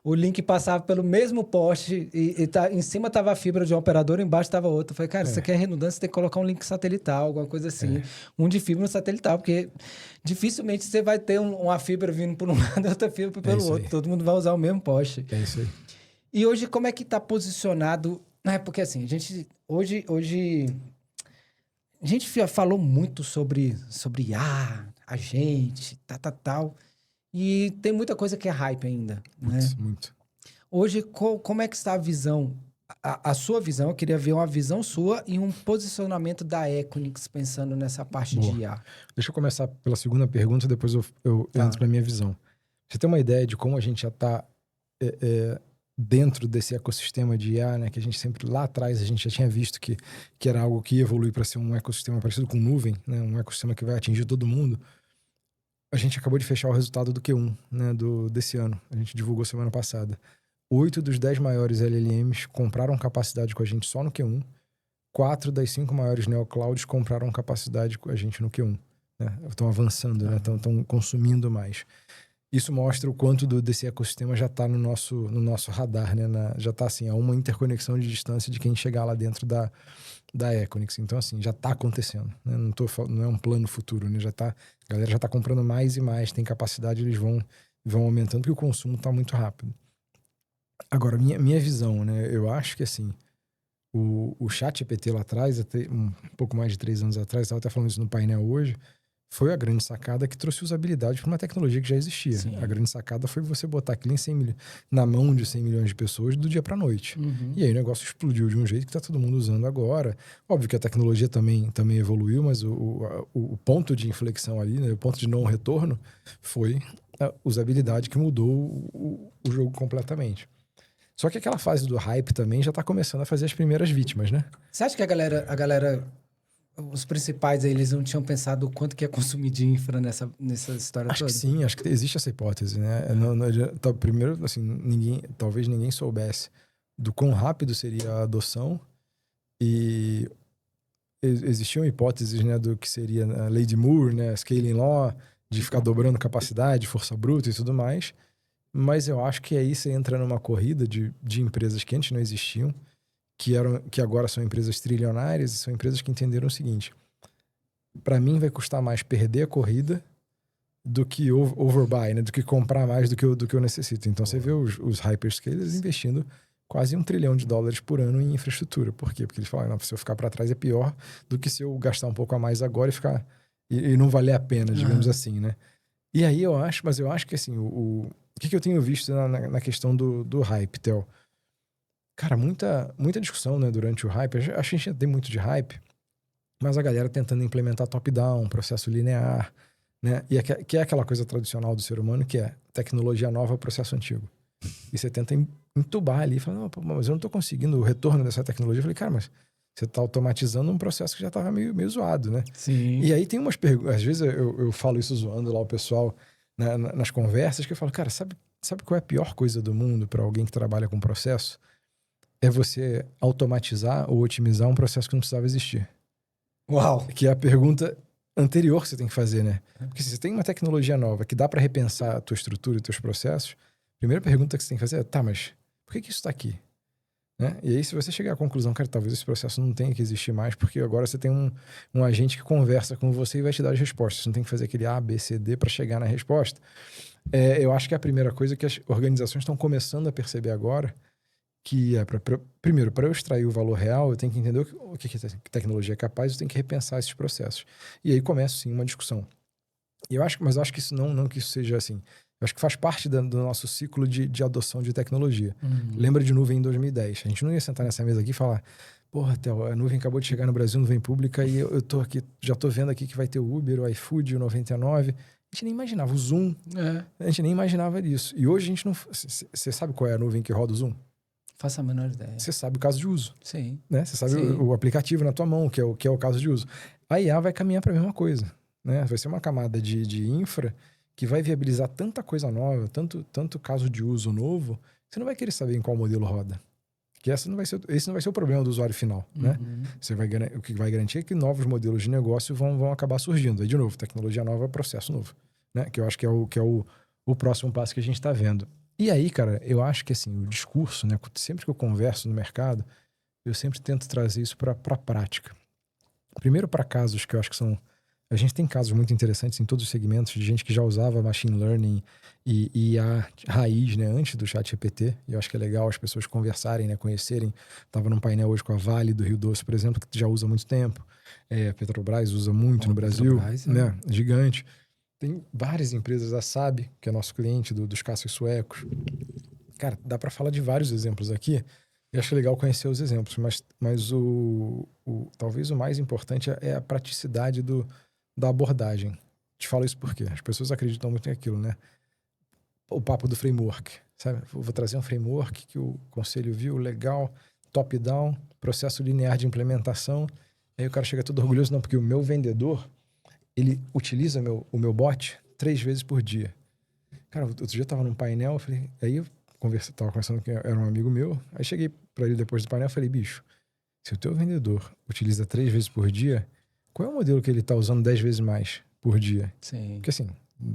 O link passava pelo mesmo poste e em cima estava a fibra de um operador, embaixo estava outro. Eu falei, cara, se você quer redundância, você tem que colocar um link satelital, alguma coisa assim. Um de fibra no satelital, porque dificilmente você vai ter uma fibra vindo por um lado e outra fibra pelo outro. Todo mundo vai usar o mesmo poste. É isso aí. E hoje, como é que está posicionado? Porque assim, a gente... Hoje... A gente falou muito sobre agente, tal... E tem muita coisa que é hype ainda, né? Muito. Hoje, como é que está a visão? A sua visão, eu queria ver uma visão sua e um posicionamento da Equinix pensando nessa parte de IA. Deixa eu começar pela segunda pergunta, depois eu entro na minha visão. Você tem uma ideia de como a gente já está dentro desse ecossistema de IA, né? Que a gente sempre, lá atrás, a gente já tinha visto que era algo que ia evoluir para ser um ecossistema parecido com nuvem, né? Um ecossistema que vai atingir todo mundo. A gente acabou de fechar o resultado do Q1, né, desse ano. A gente divulgou semana passada. 8 dos 10 maiores LLMs compraram capacidade com a gente só no Q1. 4 das 5 maiores neoclouds compraram capacidade com a gente no Q1. Né? Estão avançando, né? Estão consumindo mais. Isso mostra o quanto desse ecossistema já está no nosso radar, né? Já está assim, a uma interconexão de distância de quem chegar lá dentro da Equinix. Então, assim, já está acontecendo. Né? Não é um plano futuro, né? A galera já está comprando mais e mais, tem capacidade, eles vão aumentando, porque o consumo está muito rápido. Agora, minha visão, né? Eu acho que, assim, o ChatGPT lá atrás, até um pouco mais de 3 anos atrás, estava até falando isso no painel hoje, foi a grande sacada que trouxe usabilidade para uma tecnologia que já existia. Sim. A grande sacada foi você botar aquilo na mão de 100 milhões de pessoas do dia para a noite. E aí o negócio explodiu de um jeito que está todo mundo usando agora. Óbvio que a tecnologia também evoluiu, mas o ponto de inflexão ali, né, o ponto de não retorno, foi a usabilidade que mudou o jogo completamente. Só que aquela fase do hype também já está começando a fazer as primeiras vítimas, né? Você acha que a galera os principais aí, eles não tinham pensado o quanto que ia consumir de infra nessa história toda? Acho que sim, acho que existe essa hipótese, né? Primeiro, assim, talvez ninguém soubesse do quão rápido seria a adoção e existiam hipóteses, né, do que seria a lei de Moore, né, scaling law, de ficar dobrando capacidade, força bruta e tudo mais, mas eu acho que aí você entra numa corrida de empresas que antes não existiam, que agora são empresas trilionárias e são empresas que entenderam o seguinte: para mim vai custar mais perder a corrida do que overbuy, né? Do que comprar mais do que eu necessito. Então você vê os hyperscalers investindo quase $1 trilhão por ano em infraestrutura. Por quê? Porque eles falam, não, se eu ficar para trás é pior do que se eu gastar um pouco a mais agora e não valer a pena, digamos assim, né? E aí eu acho que assim, o que eu tenho visto na questão do hype, Theo? Cara, muita discussão, né, durante o hype. Acho que a gente ainda tem muito de hype, mas a galera tentando implementar top-down, processo linear, né? E que é aquela coisa tradicional do ser humano, que é tecnologia nova, processo antigo. E você tenta entubar ali, fala, não, pô, mas eu não estou conseguindo o retorno dessa tecnologia. Eu falei, cara, mas você está automatizando um processo que já estava meio zoado, né? Sim. E aí tem umas perguntas, às vezes eu falo isso zoando lá o pessoal nas conversas, que eu falo, cara, sabe qual é a pior coisa do mundo para alguém que trabalha com processo? É você automatizar ou otimizar um processo que não precisava existir. Uau! Que é a pergunta anterior que você tem que fazer, né? Porque se você tem uma tecnologia nova que dá para repensar a tua estrutura e teus processos, a primeira pergunta que você tem que fazer é, tá, mas por que isso está aqui? Né? E aí, se você chegar à conclusão, cara, talvez esse processo não tenha que existir mais, porque agora você tem um agente que conversa com você e vai te dar as respostas. Você não tem que fazer aquele A, B, C, D para chegar na resposta. Eu acho que é a primeira coisa que as organizações estão começando a perceber agora, que é, primeiro, para eu extrair o valor real, eu tenho que entender o que a tecnologia é capaz, eu tenho que repensar esses processos. E aí começa, sim, uma discussão. Mas eu acho que isso não que isso seja assim. Eu acho que faz parte do nosso ciclo de adoção de tecnologia. Lembra de nuvem em 2010. A gente não ia sentar nessa mesa aqui e falar, porra, Theo, a nuvem acabou de chegar no Brasil, nuvem pública, e eu tô aqui, já tô vendo aqui que vai ter o Uber, o iFood, o 99. A gente nem imaginava. O Zoom, a gente nem imaginava disso. E hoje a gente não... Você sabe qual é a nuvem que roda o Zoom? Faço a menor ideia. Você sabe o caso de uso. Sim. Né? Você sabe o aplicativo na tua mão, que é o caso de uso. A IA vai caminhar para a mesma coisa. Né? Vai ser uma camada de infra que vai viabilizar tanta coisa nova, tanto caso de uso novo, que você não vai querer saber em qual modelo roda. Que esse não vai ser o problema do usuário final. Né? O que vai garantir é que novos modelos de negócio vão acabar surgindo. Aí, de novo, tecnologia nova, processo novo. Né? Que eu acho que é o próximo passo que a gente está vendo. E aí, cara, eu acho que assim, o discurso, né? Sempre que eu converso no mercado, eu sempre tento trazer isso para a prática. Primeiro para casos que eu acho que são... A gente tem casos muito interessantes em todos os segmentos de gente que já usava machine learning e a raiz, né, antes do ChatGPT. E eu acho que é legal as pessoas conversarem, né, conhecerem. Estava num painel hoje com a Vale do Rio Doce, por exemplo, que já usa há muito tempo. A Petrobras usa muito no Brasil, né, gigante. Tem várias empresas, a SAB, que é nosso cliente dos caças suecos. Cara, dá para falar de vários exemplos aqui. E acho legal conhecer os exemplos, mas talvez o mais importante é a praticidade da abordagem. Te falo isso porque as pessoas acreditam muito naquilo, né? O papo do framework, sabe? Vou trazer um framework que o conselho viu, legal, top-down, processo linear de implementação. Aí o cara chega todo orgulhoso, não, porque o meu vendedor, ele utiliza o meu bot 3 vezes por dia. Cara, outro dia eu tava num painel, aí eu tava conversando com era um amigo meu, aí cheguei pra ele depois do painel e falei, bicho, se o teu vendedor utiliza 3 vezes por dia, qual é o modelo que ele tá usando 10 vezes mais por dia? Sim. Porque assim,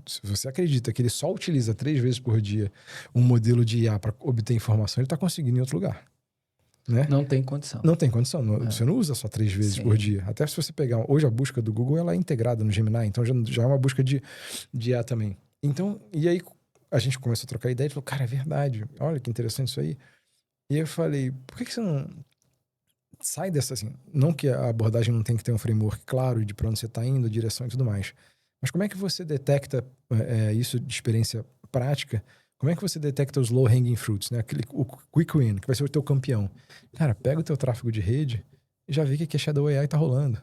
se você acredita que ele só utiliza 3 vezes por dia um modelo de IA para obter informação, ele tá conseguindo em outro lugar. Né? Não tem condição. Não tem condição. Você não usa só 3 vezes por dia. Até se você pegar... Hoje a busca do Google ela é integrada no Gemini, então já é uma busca de IA também. Então, e aí a gente começou a trocar ideia e falou, cara, é verdade. Olha que interessante isso aí. E eu falei, por que você não sai dessa assim? Não que a abordagem não tem que ter um framework claro de para onde você está indo, a direção e tudo mais. Mas como é que você detecta isso de experiência prática? Como é que você detecta os low-hanging fruits, né? O quick win, que vai ser o teu campeão. Cara, pega o teu tráfego de rede e já vê que a Shadow AI está rolando.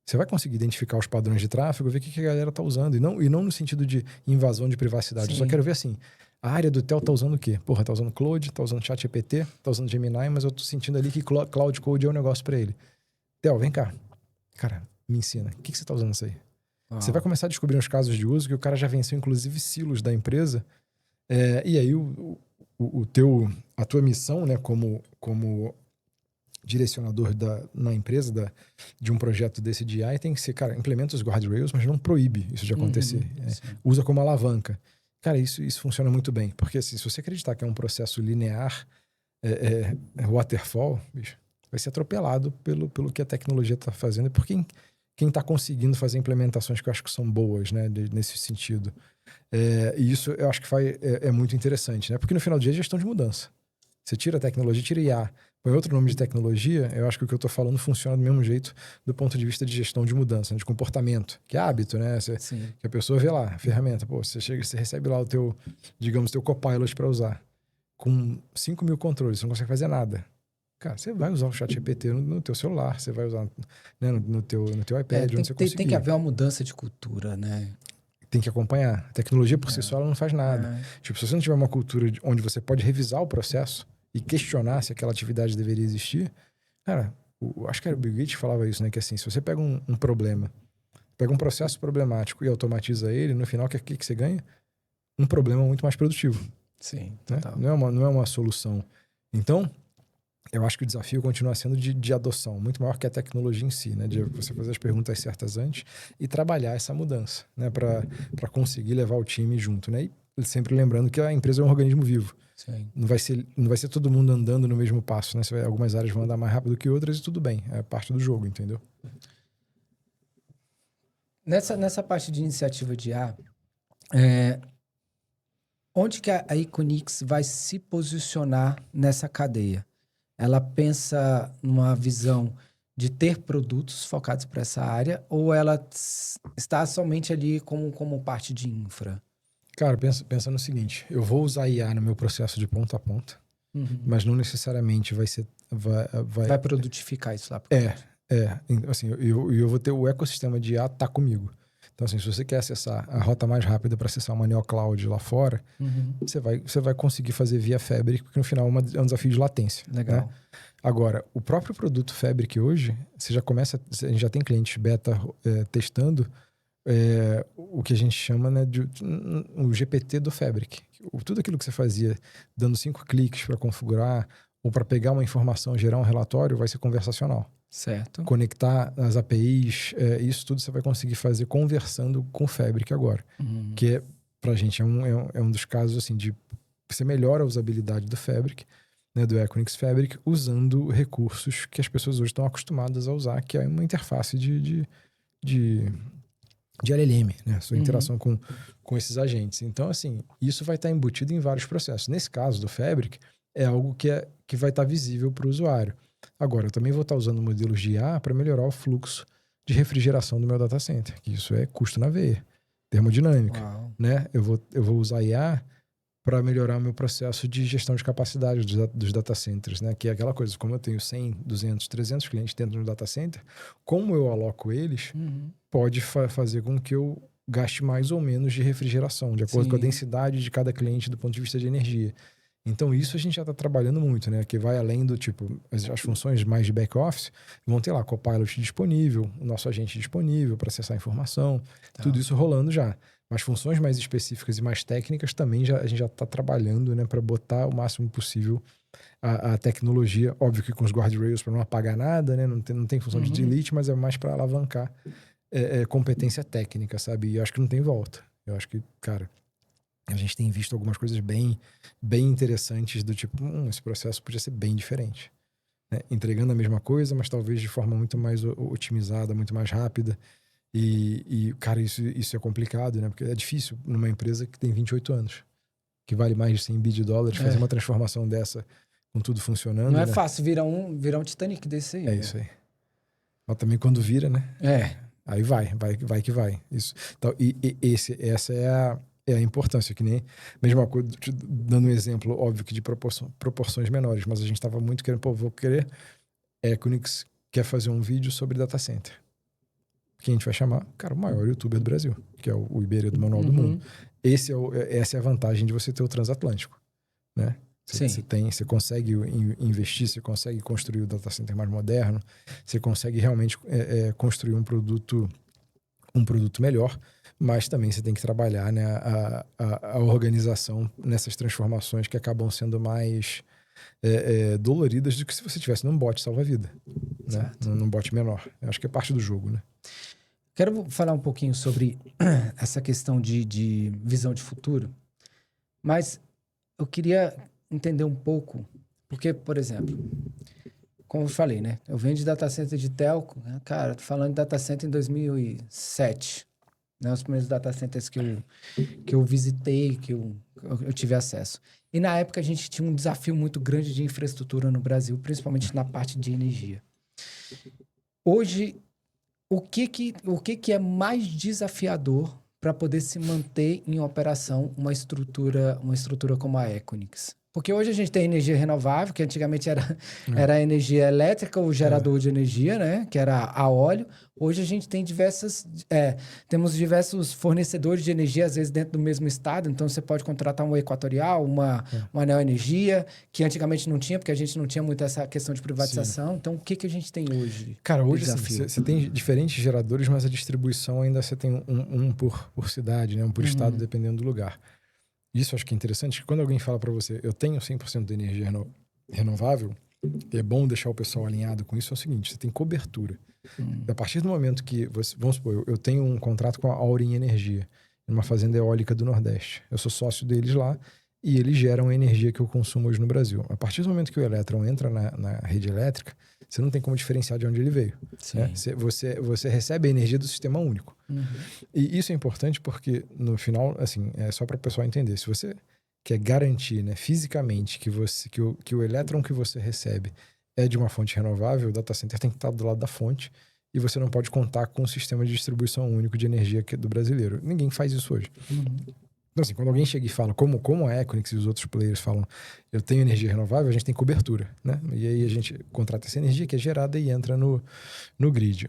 Você vai conseguir identificar os padrões de tráfego, ver o que a galera está usando. E não no sentido de invasão de privacidade. Eu só quero ver assim, a área do Theo tá usando o quê? Porra, tá usando Claude, tá usando ChatGPT, tá usando Gemini, mas eu tô sentindo ali que Cloud Code é um negócio para ele. Theo, vem cá. Cara, me ensina. O que você tá usando isso aí? Você vai começar a descobrir uns casos de uso que o cara já venceu, inclusive, silos da empresa. E aí, a tua missão, né, como direcionador na empresa de um projeto desse de AI tem que ser, cara, implementa os guardrails, mas não proíbe isso de acontecer. Usa como alavanca. Cara, isso funciona muito bem. Porque assim, se você acreditar que é um processo linear, waterfall, bicho, vai ser atropelado pelo que a tecnologia está fazendo e por quem está conseguindo fazer implementações que eu acho que são boas, né, nesse sentido. E isso eu acho que é muito interessante, né? Porque no final do dia é gestão de mudança. Você tira a tecnologia, tira IA, põe outro nome de tecnologia, eu acho que o que eu estou falando funciona do mesmo jeito do ponto de vista de gestão de mudança, de comportamento, que é hábito, né? Que a pessoa vê lá, a ferramenta, você chega, você recebe lá o teu copilot para usar. Com 5 mil controles, você não consegue fazer nada. Cara, você vai usar o ChatGPT no teu celular, você vai usar, né, no teu iPad, onde você conseguir. Tem que haver uma mudança de cultura, né? tem que acompanhar. A tecnologia por si só ela não faz nada. Tipo, se você não tiver uma cultura onde você pode revisar o processo e questionar se aquela atividade deveria existir, cara, acho que era o Bill Gates que falava isso, né? Que assim, se você pega um problema, pega um processo problemático e automatiza ele, no final, o que você ganha? Um problema muito mais produtivo. Sim, Né? total. Não é uma solução. Então, eu acho que o desafio continua sendo de adoção, muito maior que a tecnologia em si, né? De você fazer as perguntas certas antes e trabalhar essa mudança, né? Para conseguir levar o time junto, né? E sempre lembrando que a empresa é um organismo vivo. Sim. Não vai ser todo mundo andando no mesmo passo, né? Algumas áreas vão andar mais rápido que outras e tudo bem. É parte do jogo, entendeu? Nessa parte de iniciativa de IA, onde que a Equinix vai se posicionar nessa cadeia? Ela pensa numa visão de ter produtos focados para essa área ou ela está somente ali como parte de infra? Cara, pensa no seguinte. Eu vou usar IA no meu processo de ponta a ponta, mas não necessariamente vai ser... Vai produtificar isso lá. Assim, eu vou ter o ecossistema de IA tá comigo. Então, assim, se você quer acessar a rota mais rápida para acessar uma NeoCloud lá fora, você vai conseguir fazer via Fabric, porque no final é um desafio de latência. Legal. Né? Agora, o próprio produto Fabric hoje, a gente já tem clientes beta testando o que a gente chama, né, o GPT do Fabric. Tudo aquilo que você fazia dando 5 cliques para configurar ou para pegar uma informação, gerar um relatório, vai ser conversacional. Certo. Conectar as APIs, isso tudo você vai conseguir fazer conversando com o Fabric agora. Que pra gente é um dos casos assim, de você melhora a usabilidade do Fabric, né, do Equinix Fabric, usando recursos que as pessoas hoje estão acostumadas a usar, que é uma interface de LLM, né? Sua interação com esses agentes. Então, assim, isso vai estar embutido em vários processos. Nesse caso do Fabric, é algo que vai estar visível para o usuário. Agora, eu também vou estar usando modelos de IA para melhorar o fluxo de refrigeração do meu data center, que isso é custo na veia, termodinâmica. Né? Eu vou usar IA para melhorar o meu processo de gestão de capacidade dos data centers, né? Que é aquela coisa, como eu tenho 100, 200, 300 clientes dentro do data center, como eu aloco eles, pode fazer com que eu gaste mais ou menos de refrigeração, de acordo com a densidade de cada cliente do ponto de vista de energia. Então, isso a gente já está trabalhando muito, né? Que vai além do tipo, as funções mais de back-office vão ter lá Copilot disponível, o nosso agente disponível para acessar a informação, tudo isso rolando já. Mas funções mais específicas e mais técnicas também a gente já está trabalhando, né? Para botar o máximo possível a tecnologia, óbvio que com os guardrails para não apagar nada, né? Não tem função de delete, mas é mais para alavancar competência técnica, sabe? E eu acho que não tem volta. Eu acho que, cara, a gente tem visto algumas coisas bem interessantes do tipo, esse processo podia ser bem diferente. Né? Entregando a mesma coisa, mas talvez de forma muito mais otimizada, muito mais rápida. E cara, isso é complicado, né? Porque é difícil numa empresa que tem 28 anos, que vale mais de 100 bi de dólares, fazer uma transformação dessa com tudo funcionando. Não é né? fácil virar um Titanic desse aí. É isso aí. Mas também quando vira, né? Aí vai que vai. Isso. Então, essa é a importância, que nem mesma coisa, dando um exemplo óbvio que de proporções menores, mas a gente estava muito querendo, vou querer Equinix quer fazer um vídeo sobre data center. Que a gente vai chamar, cara, o maior youtuber do Brasil, que é o Iberê do Manual do Mundo. Essa é a vantagem de você ter o transatlântico, né? Você consegue investir, você consegue construir o data center mais moderno, você consegue realmente construir um produto melhor, mas também você tem que trabalhar, né, a organização nessas transformações que acabam sendo mais doloridas do que se você tivesse num bot salva-vida, né? Num bot menor. Eu acho que é parte do jogo, né? Quero falar um pouquinho sobre essa questão de visão de futuro, mas eu queria entender um pouco, porque, por exemplo, como eu falei, né? Eu venho de data center de telco, né? Cara, tô falando de data center em 2007, né? Os primeiros data centers que eu visitei, que eu tive acesso. E na época a gente tinha um desafio muito grande de infraestrutura no Brasil, principalmente na parte de energia. Hoje, o que é mais desafiador para poder se manter em operação uma estrutura como a Equinix? Porque hoje a gente tem energia renovável, que antigamente era a energia elétrica, o gerador de energia, né? Que era a óleo. Hoje a gente tem temos diversos fornecedores de energia, às vezes dentro do mesmo estado. Então você pode contratar uma Equatorial, uma Neo Energia, que antigamente não tinha, porque a gente não tinha muito essa questão de privatização. Sim. Então o que a gente tem hoje? Cara, hoje assim, você tem diferentes geradores, mas a distribuição ainda você tem um por cidade, né? Um por estado, dependendo do lugar. Isso eu acho que é interessante, que quando alguém fala para você, eu tenho 100% de energia renovável, é bom deixar o pessoal alinhado com isso, é o seguinte, você tem cobertura. A partir do momento que, vamos supor, eu tenho um contrato com a Aurim Energia, numa fazenda eólica do Nordeste. Eu sou sócio deles lá e eles geram a energia que eu consumo hoje no Brasil. A partir do momento que o elétron entra na rede elétrica, você não tem como diferenciar de onde ele veio. Né? Você recebe a energia do sistema único. E isso é importante porque, no final, assim, é só para o pessoal entender. Se você quer garantir, né, fisicamente que o elétron que você recebe é de uma fonte renovável, o data center tem que estar do lado da fonte e você não pode contar com um sistema de distribuição único de energia do brasileiro. Ninguém faz isso hoje. Então, assim, quando alguém chega e fala, como a Equinix e os outros players falam, eu tenho energia renovável, a gente tem cobertura, né? E aí a gente contrata essa energia que é gerada e entra no grid.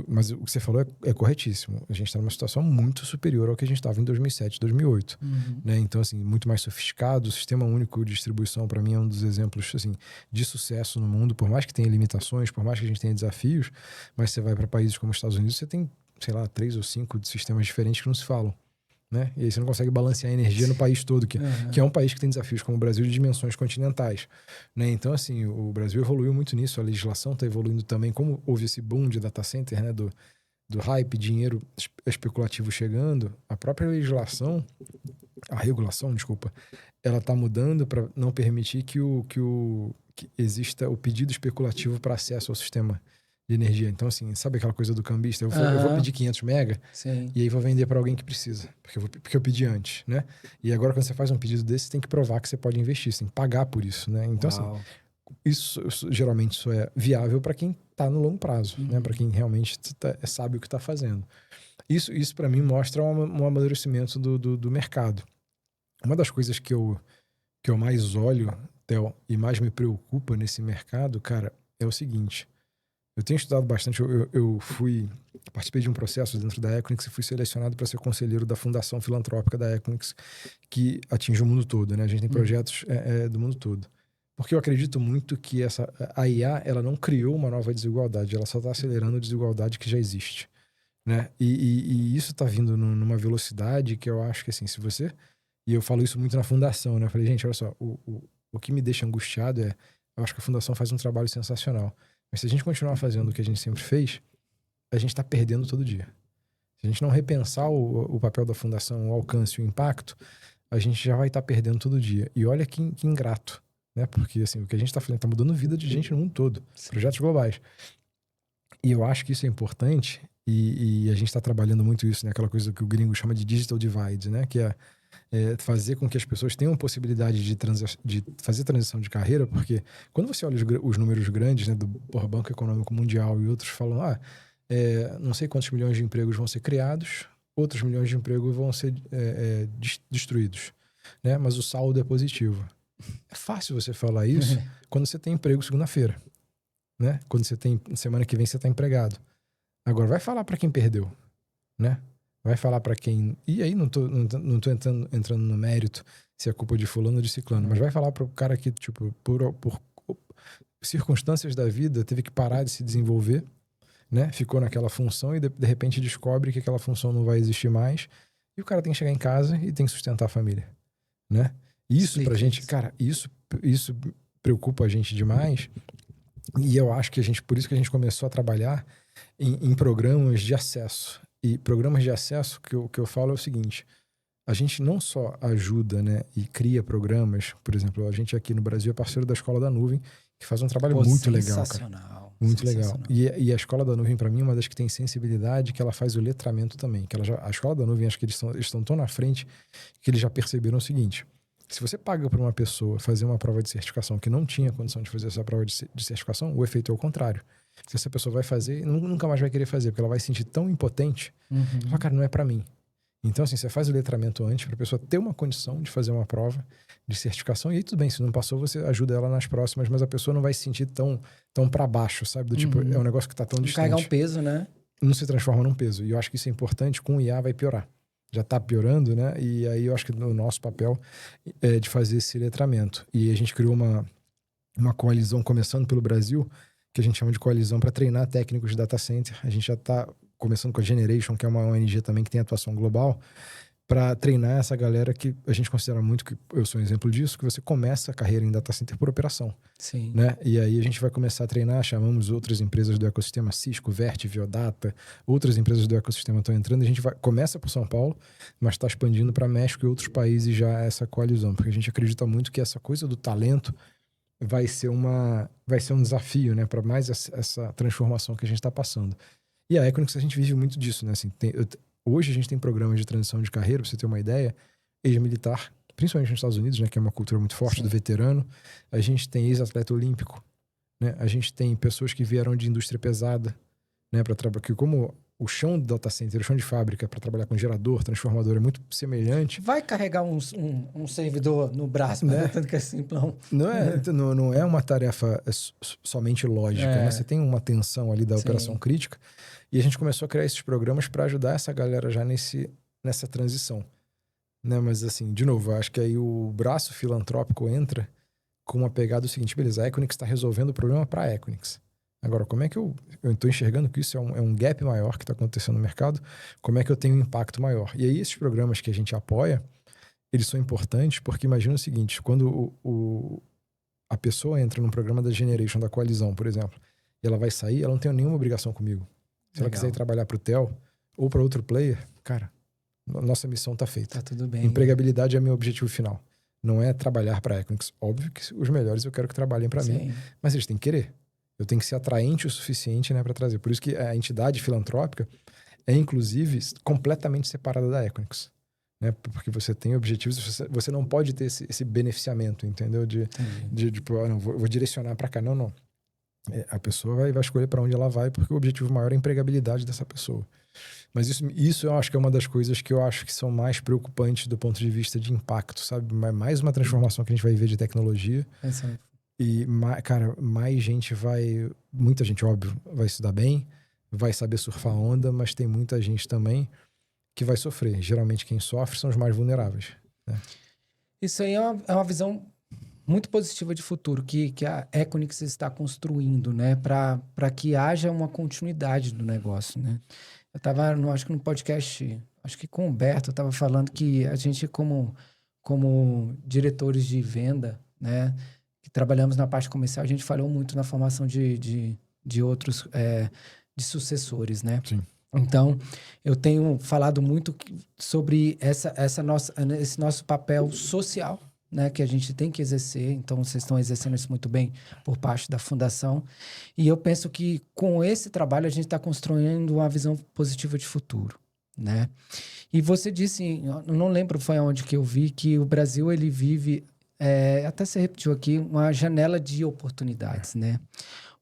Mas o que você falou é corretíssimo. A gente está numa situação muito superior ao que a gente estava em 2007, 2008. Né? Então, assim, muito mais sofisticado. O Sistema Único de Distribuição, para mim, é um dos exemplos assim, de sucesso no mundo. Por mais que tenha limitações, por mais que a gente tenha desafios, mas você vai para países como os Estados Unidos, você tem, sei lá, 3 ou 5 sistemas diferentes que não se falam. Né? E aí você não consegue balancear a energia no país todo, que é um país que tem desafios como o Brasil de dimensões continentais. Né? Então, assim, o Brasil evoluiu muito nisso, a legislação está evoluindo também, como houve esse boom de data center, né? do hype, dinheiro especulativo chegando, a própria legislação, a regulação, desculpa, ela está mudando para não permitir que exista o pedido especulativo para acesso ao sistema de energia. Então, assim, sabe aquela coisa do cambista? Eu vou pedir 500 mega e aí vou vender para alguém que precisa, porque eu pedi antes, né? E agora, quando você faz um pedido desse, você tem que provar que você pode investir, você tem que pagar por isso, né? Então, assim, geralmente isso é viável para quem está no longo prazo, né? Para quem realmente sabe o que está fazendo. Isso para mim, mostra um amadurecimento do mercado. Uma das coisas que eu mais olho, Theo, e mais me preocupa nesse mercado, cara, é o seguinte. Eu tenho estudado bastante, eu participei de um processo dentro da Equinix e fui selecionado para ser conselheiro da Fundação Filantrópica da Equinix, que atinge o mundo todo, né? A gente tem projetos do mundo todo. Porque eu acredito muito que a IA, ela não criou uma nova desigualdade, ela só está acelerando a desigualdade que já existe. Né? E isso está vindo numa velocidade que eu acho que, assim, e eu falo isso muito na Fundação, né? Eu falei, gente, olha só, o que me deixa angustiado eu acho que a Fundação faz um trabalho sensacional. Mas se a gente continuar fazendo o que a gente sempre fez, a gente está perdendo todo dia. Se a gente não repensar o papel da Fundação, o alcance e o impacto, a gente já vai estar perdendo todo dia. E olha que ingrato, né? Porque assim, o que a gente está fazendo está mudando a vida de gente no mundo todo. Projetos globais. E eu acho que isso é importante e a gente está trabalhando muito isso, né? Aquela coisa que o gringo chama de digital divide, né? Que é fazer com que as pessoas tenham possibilidade de fazer transição de carreira, porque quando você olha os números grandes, né, do Banco Econômico Mundial e outros falam, não sei quantos milhões de empregos vão ser criados, outros milhões de empregos vão ser destruídos, né? Mas o saldo é positivo. É fácil você falar isso quando você tem emprego segunda-feira, né? Quando você tem, semana que vem você está empregado. Agora vai falar para quem perdeu, né? Vai falar para quem... E aí não tô entrando no mérito se é culpa de fulano ou de ciclano, mas vai falar para o cara que, tipo, por circunstâncias da vida, teve que parar de se desenvolver, né? Ficou naquela função e de repente descobre que aquela função não vai existir mais e o cara tem que chegar em casa e tem que sustentar a família, né? Isso pra gente, cara, isso preocupa a gente demais e eu acho que por isso que a gente começou a trabalhar em programas de acesso. E programas de acesso, que eu falo é o seguinte, a gente não só ajuda, né, e cria programas, por exemplo, a gente aqui no Brasil é parceiro da Escola da Nuvem, que faz um trabalho muito legal, cara. Muito legal. E a Escola da Nuvem, para mim, é uma das que tem sensibilidade, que ela faz o letramento também. Que a Escola da Nuvem, acho que eles estão tão na frente, que eles já perceberam o seguinte, se você paga para uma pessoa fazer uma prova de certificação que não tinha condição de fazer essa prova de certificação, o efeito é o contrário. Se essa pessoa vai fazer, nunca mais vai querer fazer, porque ela vai se sentir tão impotente. Fala, cara, não é pra mim. Então, assim, você faz o letramento antes para a pessoa ter uma condição de fazer uma prova de certificação. E aí, tudo bem, se não passou, você ajuda ela nas próximas, mas a pessoa não vai se sentir tão para baixo, sabe? Do tipo, é um negócio que tá tão distante. Carregar um peso, né? Não se transforma num peso. E eu acho que isso é importante. Com o IA vai piorar. Já tá piorando, né? E aí eu acho que o nosso papel é de fazer esse letramento. E a gente criou uma coalizão, começando pelo Brasil, que a gente chama de coalizão para treinar técnicos de data center. A gente já está começando com a Generation, que é uma ONG também que tem atuação global, para treinar essa galera que a gente considera muito, que eu sou um exemplo disso, que você começa a carreira em data center por operação. Sim. Né? E aí a gente vai começar a treinar, chamamos outras empresas do ecossistema, Cisco, Vert, Viodata, outras empresas do ecossistema estão entrando. A gente começa por São Paulo, mas está expandindo para México e outros países já essa coalizão, porque a gente acredita muito que essa coisa do talento vai ser um desafio, né, para mais essa transformação que a gente está passando. E a Equinix, a gente vive muito disso, né? Assim, hoje a gente tem programas de transição de carreira, pra você ter uma ideia, ex-militar, principalmente nos Estados Unidos, né, que é uma cultura muito forte do veterano. A gente tem ex-atleta olímpico, né? A gente tem pessoas que vieram de indústria pesada, né, para trabalhar, que como o chão do data center, o chão de fábrica para trabalhar com gerador, transformador é muito semelhante. Vai carregar um servidor no braço, né? Tanto que é simplão. Não é uma tarefa somente lógica, né? Você tem uma tensão ali da operação crítica. E a gente começou a criar esses programas para ajudar essa galera já nessa transição. Né? Mas assim, de novo, eu acho que aí o braço filantrópico entra com uma pegada do seguinte, beleza, a Equinix está resolvendo o problema para a Equinix. Agora, como é que eu estou enxergando que isso é um gap maior que está acontecendo no mercado? Como é que eu tenho um impacto maior? E aí, esses programas que a gente apoia, eles são importantes porque imagina o seguinte, quando a pessoa entra num programa da Generation, da coalizão, por exemplo, e ela vai sair, ela não tem nenhuma obrigação comigo. Se ela quiser ir trabalhar para o TEL ou para outro player, cara, nossa missão está feita. Tá tudo bem. Empregabilidade é meu objetivo final. Não é trabalhar para a Equinix. Óbvio que os melhores eu quero que trabalhem para mim, mas eles têm que querer. Eu tenho que ser atraente o suficiente, né, para trazer. Por isso que a entidade filantrópica é, inclusive, completamente separada da Equinix. Né? Porque você tem objetivos, você não pode ter esse beneficiamento, entendeu? De não, vou direcionar para cá. Não. A pessoa vai escolher para onde ela vai, porque o objetivo maior é a empregabilidade dessa pessoa. Mas isso eu acho que é uma das coisas que eu acho que são mais preocupantes do ponto de vista de impacto, sabe? Mais uma transformação que a gente vai ver de tecnologia. E, cara, muita gente, óbvio, vai se dar bem, vai saber surfar a onda, mas tem muita gente também que vai sofrer. Geralmente quem sofre são os mais vulneráveis. Né? Isso aí é uma visão muito positiva de futuro que a Equinix está construindo, né? Para que haja uma continuidade do negócio, né? Eu estava, acho que no podcast, acho que com o Humberto, eu estava falando que a gente, como diretores de venda, né? Que trabalhamos na parte comercial, a gente falhou muito na formação de outros de sucessores, né? Sim. Então, eu tenho falado muito sobre esse nosso papel social, né, que a gente tem que exercer. Então, vocês estão exercendo isso muito bem por parte da fundação. E eu penso que com esse trabalho a gente está construindo uma visão positiva de futuro, né? E você disse, eu não lembro foi onde que eu vi, que o Brasil ele vive, até se repetiu aqui, uma janela de oportunidades, né?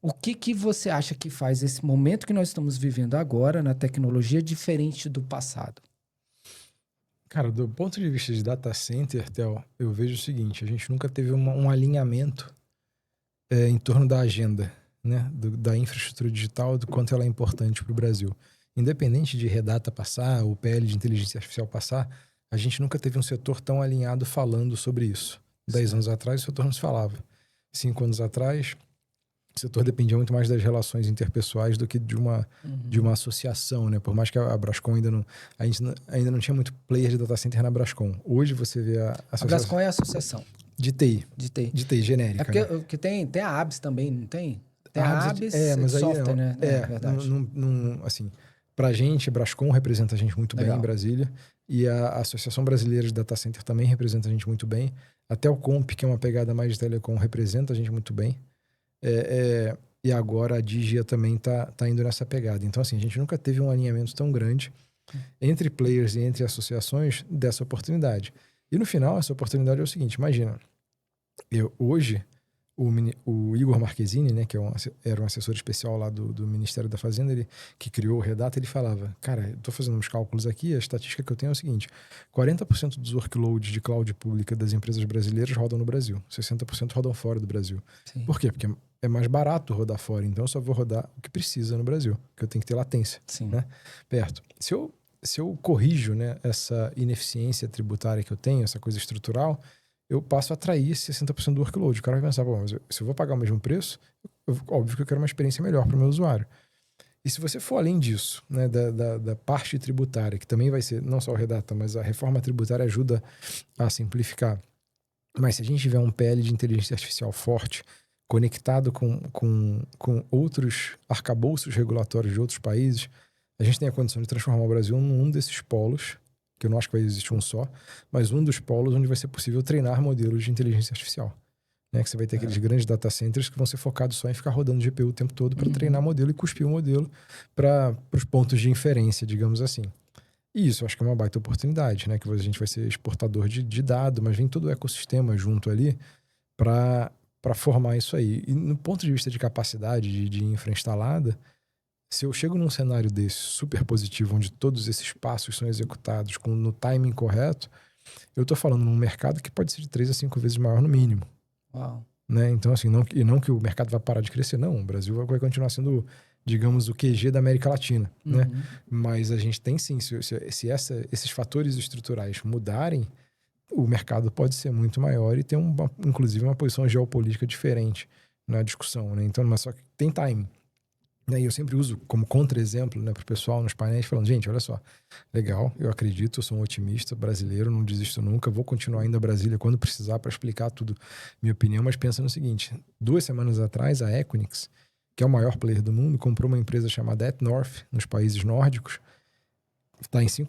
O que você acha que faz esse momento que nós estamos vivendo agora na tecnologia diferente do passado? Cara, do ponto de vista de data center, Theo, eu vejo o seguinte, a gente nunca teve um alinhamento em torno da agenda, né? Da infraestrutura digital, do quanto ela é importante para o Brasil. Independente de Redata passar, o PL de inteligência artificial passar, a gente nunca teve um setor tão alinhado falando sobre isso. 10 anos atrás, o setor não se falava. 5 anos atrás, o setor dependia muito mais das relações interpessoais do que de uma associação, né? Por mais que a Brascom ainda não tinha muito player de data center na Brascom. Hoje você vê a associação... A Brascom é a associação. De TI. De TI. De TI, genérica. É porque tem a ABS também, não tem? Tem a ABS mas software, aí, né? É verdade. Assim, pra gente, a Brascom representa a gente muito bem em Brasília. E a Associação Brasileira de Data Center também representa a gente muito bem. Até o Comp, que é uma pegada mais de telecom, representa a gente muito bem. E agora a Digia também tá indo nessa pegada. Então, assim, a gente nunca teve um alinhamento tão grande entre players e entre associações dessa oportunidade. E no final, essa oportunidade é o seguinte, imagina, hoje, o Igor Marquezini, né, que era um assessor especial lá do Ministério da Fazenda, ele, que criou o Redata, ele falava, cara, eu tô fazendo uns cálculos aqui, a estatística que eu tenho é o seguinte, 40% dos workloads de cloud pública das empresas brasileiras rodam no Brasil, 60% rodam fora do Brasil. Sim. Por quê? Porque é mais barato rodar fora, então eu só vou rodar o que precisa no Brasil, que eu tenho que ter latência, né, perto. Se eu corrijo, né, essa ineficiência tributária que eu tenho, essa coisa estrutural, eu passo a atrair esse 60% do workload. O cara vai pensar, mas se eu vou pagar o mesmo preço, óbvio que eu quero uma experiência melhor para o meu usuário. E se você for além disso, né, da parte tributária, que também vai ser, não só o Redata, mas a reforma tributária ajuda a simplificar. Mas se a gente tiver um PL de inteligência artificial forte, conectado com outros arcabouços regulatórios de outros países, a gente tem a condição de transformar o Brasil num desses polos, que eu não acho que vai existir um só, mas um dos polos onde vai ser possível treinar modelos de inteligência artificial. Né? Que você vai ter aqueles grandes data centers que vão ser focados só em ficar rodando GPU o tempo todo para treinar modelo e cuspir o modelo para os pontos de inferência, digamos assim. E isso eu acho que é uma baita oportunidade, né? Que a gente vai ser exportador de dado, mas vem todo o ecossistema junto ali para formar isso aí. E no ponto de vista de capacidade de infra instalada, se eu chego num cenário desse super positivo, onde todos esses passos são executados no timing correto, eu estou falando num mercado que pode ser de 3 a 5 vezes maior no mínimo. Uau. Né? Então, assim, não que o mercado vai parar de crescer, não. O Brasil vai continuar sendo, digamos, o QG da América Latina. Né? Mas a gente tem sim, se esses fatores estruturais mudarem, o mercado pode ser muito maior e ter, inclusive, uma posição geopolítica diferente na discussão. Né? Então, mas só que tem timing. E eu sempre uso como contra-exemplo, né, para o pessoal nos painéis, falando, gente, olha só, legal, eu acredito, eu sou um otimista brasileiro, não desisto nunca, vou continuar indo a Brasília quando precisar para explicar tudo, minha opinião, mas pensa no seguinte, 2 semanas atrás, a Equinix, que é o maior player do mundo, comprou uma empresa chamada AtNorth, nos países nórdicos,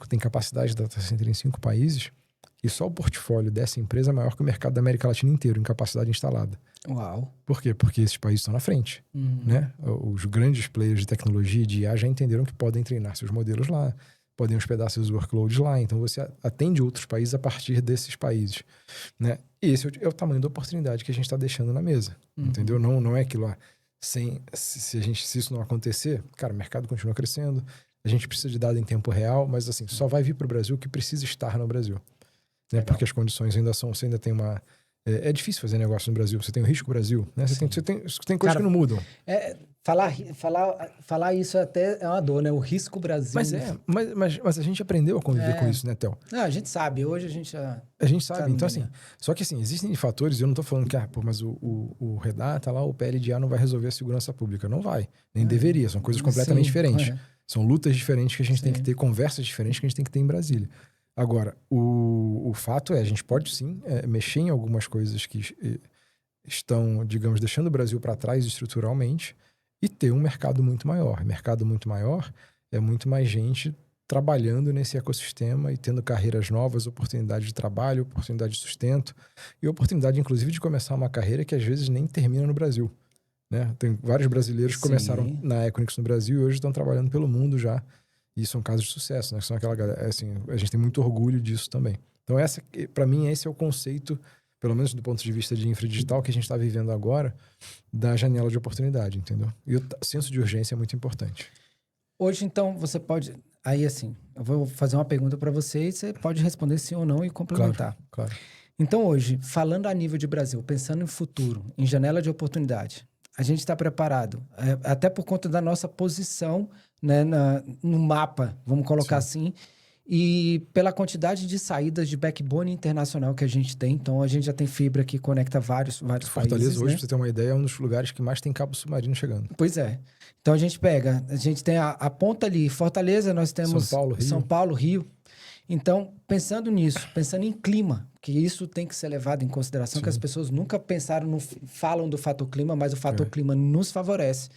tem capacidade de data center em 5 países, e só o portfólio dessa empresa é maior que o mercado da América Latina inteiro, em capacidade instalada. Uau. Por quê? Porque esses países estão na frente. Né? Os grandes players de tecnologia e de IA já entenderam que podem treinar seus modelos lá, podem hospedar seus workloads lá. Então você atende outros países a partir desses países. Né? E esse é o tamanho da oportunidade que a gente está deixando na mesa. Entendeu? Não é aquilo lá. Se isso não acontecer, cara, o mercado continua crescendo, a gente precisa de dado em tempo real, mas assim, só vai vir para o Brasil o que precisa estar no Brasil. Né? Porque as condições você ainda tem uma... É difícil fazer negócio no Brasil. Você tem o risco Brasil, né? Você tem coisas que não mudam. Falar isso até é uma dor, né? O risco Brasil. Mas a gente aprendeu a conviver com isso, né, Theo? Não, a gente sabe. Hoje a gente já... A gente sabe. Então, assim... Só que, assim, existem fatores... Eu não tô falando que, mas o Redata lá, o PLDA não vai resolver a segurança pública. Não vai. Nem deveria. São coisas completamente diferentes. São lutas diferentes que a gente tem que ter, conversas diferentes que a gente tem que ter em Brasília. Agora, o fato é, a gente pode sim mexer em algumas coisas que estão, digamos, deixando o Brasil para trás estruturalmente e ter um mercado muito maior. Mercado muito maior é muito mais gente trabalhando nesse ecossistema e tendo carreiras novas, oportunidade de trabalho, oportunidade de sustento e oportunidade, inclusive, de começar uma carreira que às vezes nem termina no Brasil. Né? Tem vários brasileiros que começaram na Equinix no Brasil e hoje estão trabalhando pelo mundo já. E são casos de sucesso, né? São aquela galera, assim, a gente tem muito orgulho disso também. Então, para mim, esse é o conceito, pelo menos do ponto de vista de infradigital, que a gente está vivendo agora, da janela de oportunidade, entendeu? E o senso de urgência é muito importante. Hoje, então, você pode... Aí, assim, eu vou fazer uma pergunta para você e você pode responder sim ou não e complementar. Claro. Então, hoje, falando a nível de Brasil, pensando em futuro, em janela de oportunidade, a gente está preparado, até por conta da nossa posição, né, no mapa, vamos colocar assim, e pela quantidade de saídas de backbone internacional que a gente tem. Então, a gente já tem fibra que conecta vários Fortaleza, países. hoje, né? pra você ter uma ideia, é um dos lugares que mais tem cabo submarino chegando. Pois é. Então, a gente tem a ponta ali, Fortaleza, nós temos São Paulo, Rio. Então, pensando nisso, pensando em clima, que isso tem que ser levado em consideração, que as pessoas nunca falam do fator clima, mas o fator clima nos favorece.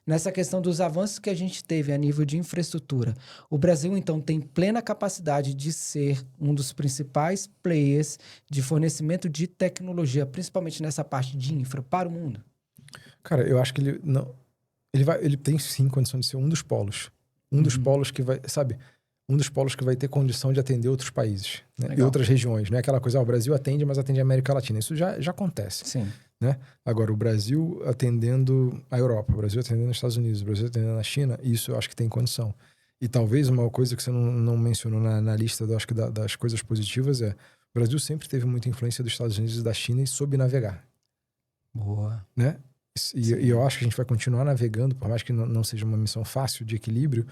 Nessa questão dos avanços que a gente teve a nível de infraestrutura, o Brasil, então, tem plena capacidade de ser um dos principais players de fornecimento de tecnologia, principalmente nessa parte de infra, para o mundo. Cara, eu acho que ele tem sim condição de ser um dos polos. Um dos polos que vai, sabe... Um dos polos que vai ter condição de atender outros países, né? E outras regiões. Não é aquela coisa, o Brasil atende, mas atende a América Latina. Isso já acontece. Sim. né? Agora, o Brasil atendendo a Europa, o Brasil atendendo os Estados Unidos, o Brasil atendendo a China, isso eu acho que tem condição. E talvez uma coisa que você não mencionou na lista acho que das coisas positivas é: o Brasil sempre teve muita influência dos Estados Unidos e da China e soube navegar. Boa. Né? E eu acho que a gente vai continuar navegando, por mais que não seja uma missão fácil de equilíbrio,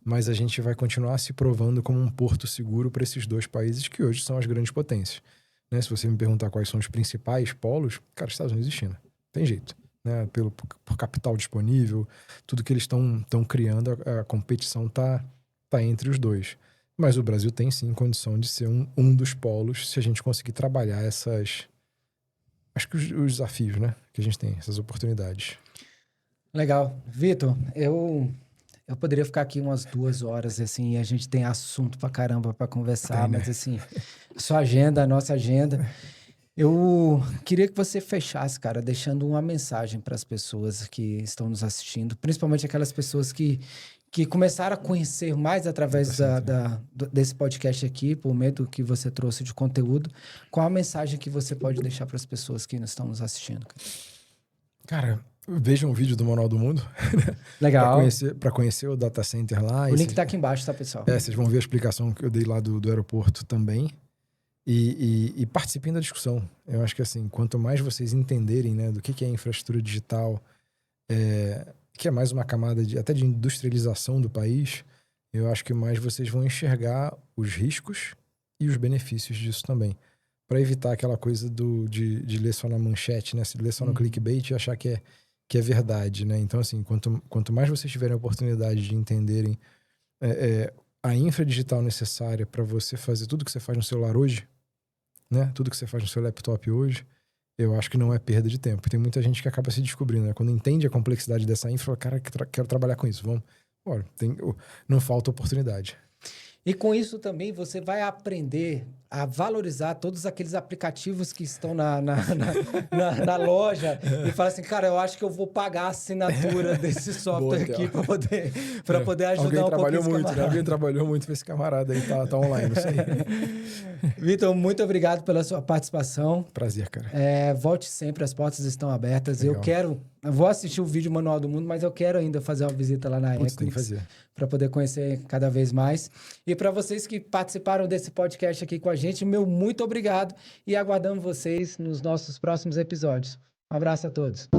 mas a gente vai continuar se provando como um porto seguro para esses dois países que hoje são as grandes potências. Né? Se você me perguntar quais são os principais polos, cara, Estados Unidos e China. Tem jeito. Né? Por capital disponível, tudo que eles estão criando, a competição tá entre os dois. Mas o Brasil tem sim condição de ser um dos polos se a gente conseguir trabalhar acho que os desafios, né? Que a gente tem, essas oportunidades. Legal. Vitor, eu poderia ficar aqui umas 2 horas, assim, e a gente tem assunto pra caramba pra conversar, Tem, né? mas assim, sua agenda, a nossa agenda. Eu queria que você fechasse, cara, deixando uma mensagem para as pessoas que estão nos assistindo, principalmente aquelas pessoas que começaram a conhecer mais através desse podcast aqui, por meio do que você trouxe de conteúdo. Qual a mensagem que você pode deixar para as pessoas que estão nos assistindo? Cara, vejam um vídeo do Manual do Mundo. Legal. Para conhecer o data center lá. O link tá aqui embaixo, tá, pessoal? Vocês vão ver a explicação que eu dei lá do aeroporto também. E participem da discussão. Eu acho que assim, quanto mais vocês entenderem, né, do que é infraestrutura digital, que é mais uma camada até de industrialização do país, eu acho que mais vocês vão enxergar os riscos e os benefícios disso também. Para evitar aquela coisa de ler só na manchete, né? Se ler só no clickbait e achar que é verdade, né? Então, assim, quanto mais vocês tiverem a oportunidade de entenderem a infra digital necessária para você fazer tudo que você faz no celular hoje, né? Tudo que você faz no seu laptop hoje, eu acho que não é perda de tempo. Tem muita gente que acaba se descobrindo, né? Quando entende a complexidade dessa infra, cara, quero trabalhar com isso. Vamos. Olha, não falta oportunidade. E com isso também você vai aprender a valorizar todos aqueles aplicativos que estão na loja e falar assim, cara, eu acho que eu vou pagar a assinatura desse software aqui para poder ajudar um pouquinho esse camarada. Alguém trabalhou muito com esse camarada aí, tá online, isso aí. Vitor, muito obrigado pela sua participação. Prazer, cara. Volte sempre, as portas estão abertas. Legal. Eu vou assistir o vídeo Manual do Mundo, mas eu quero ainda fazer uma visita lá na Equinix para poder conhecer cada vez mais. E para vocês que participaram desse podcast aqui com a gente, meu muito obrigado e aguardamos vocês nos nossos próximos episódios. Um abraço a todos.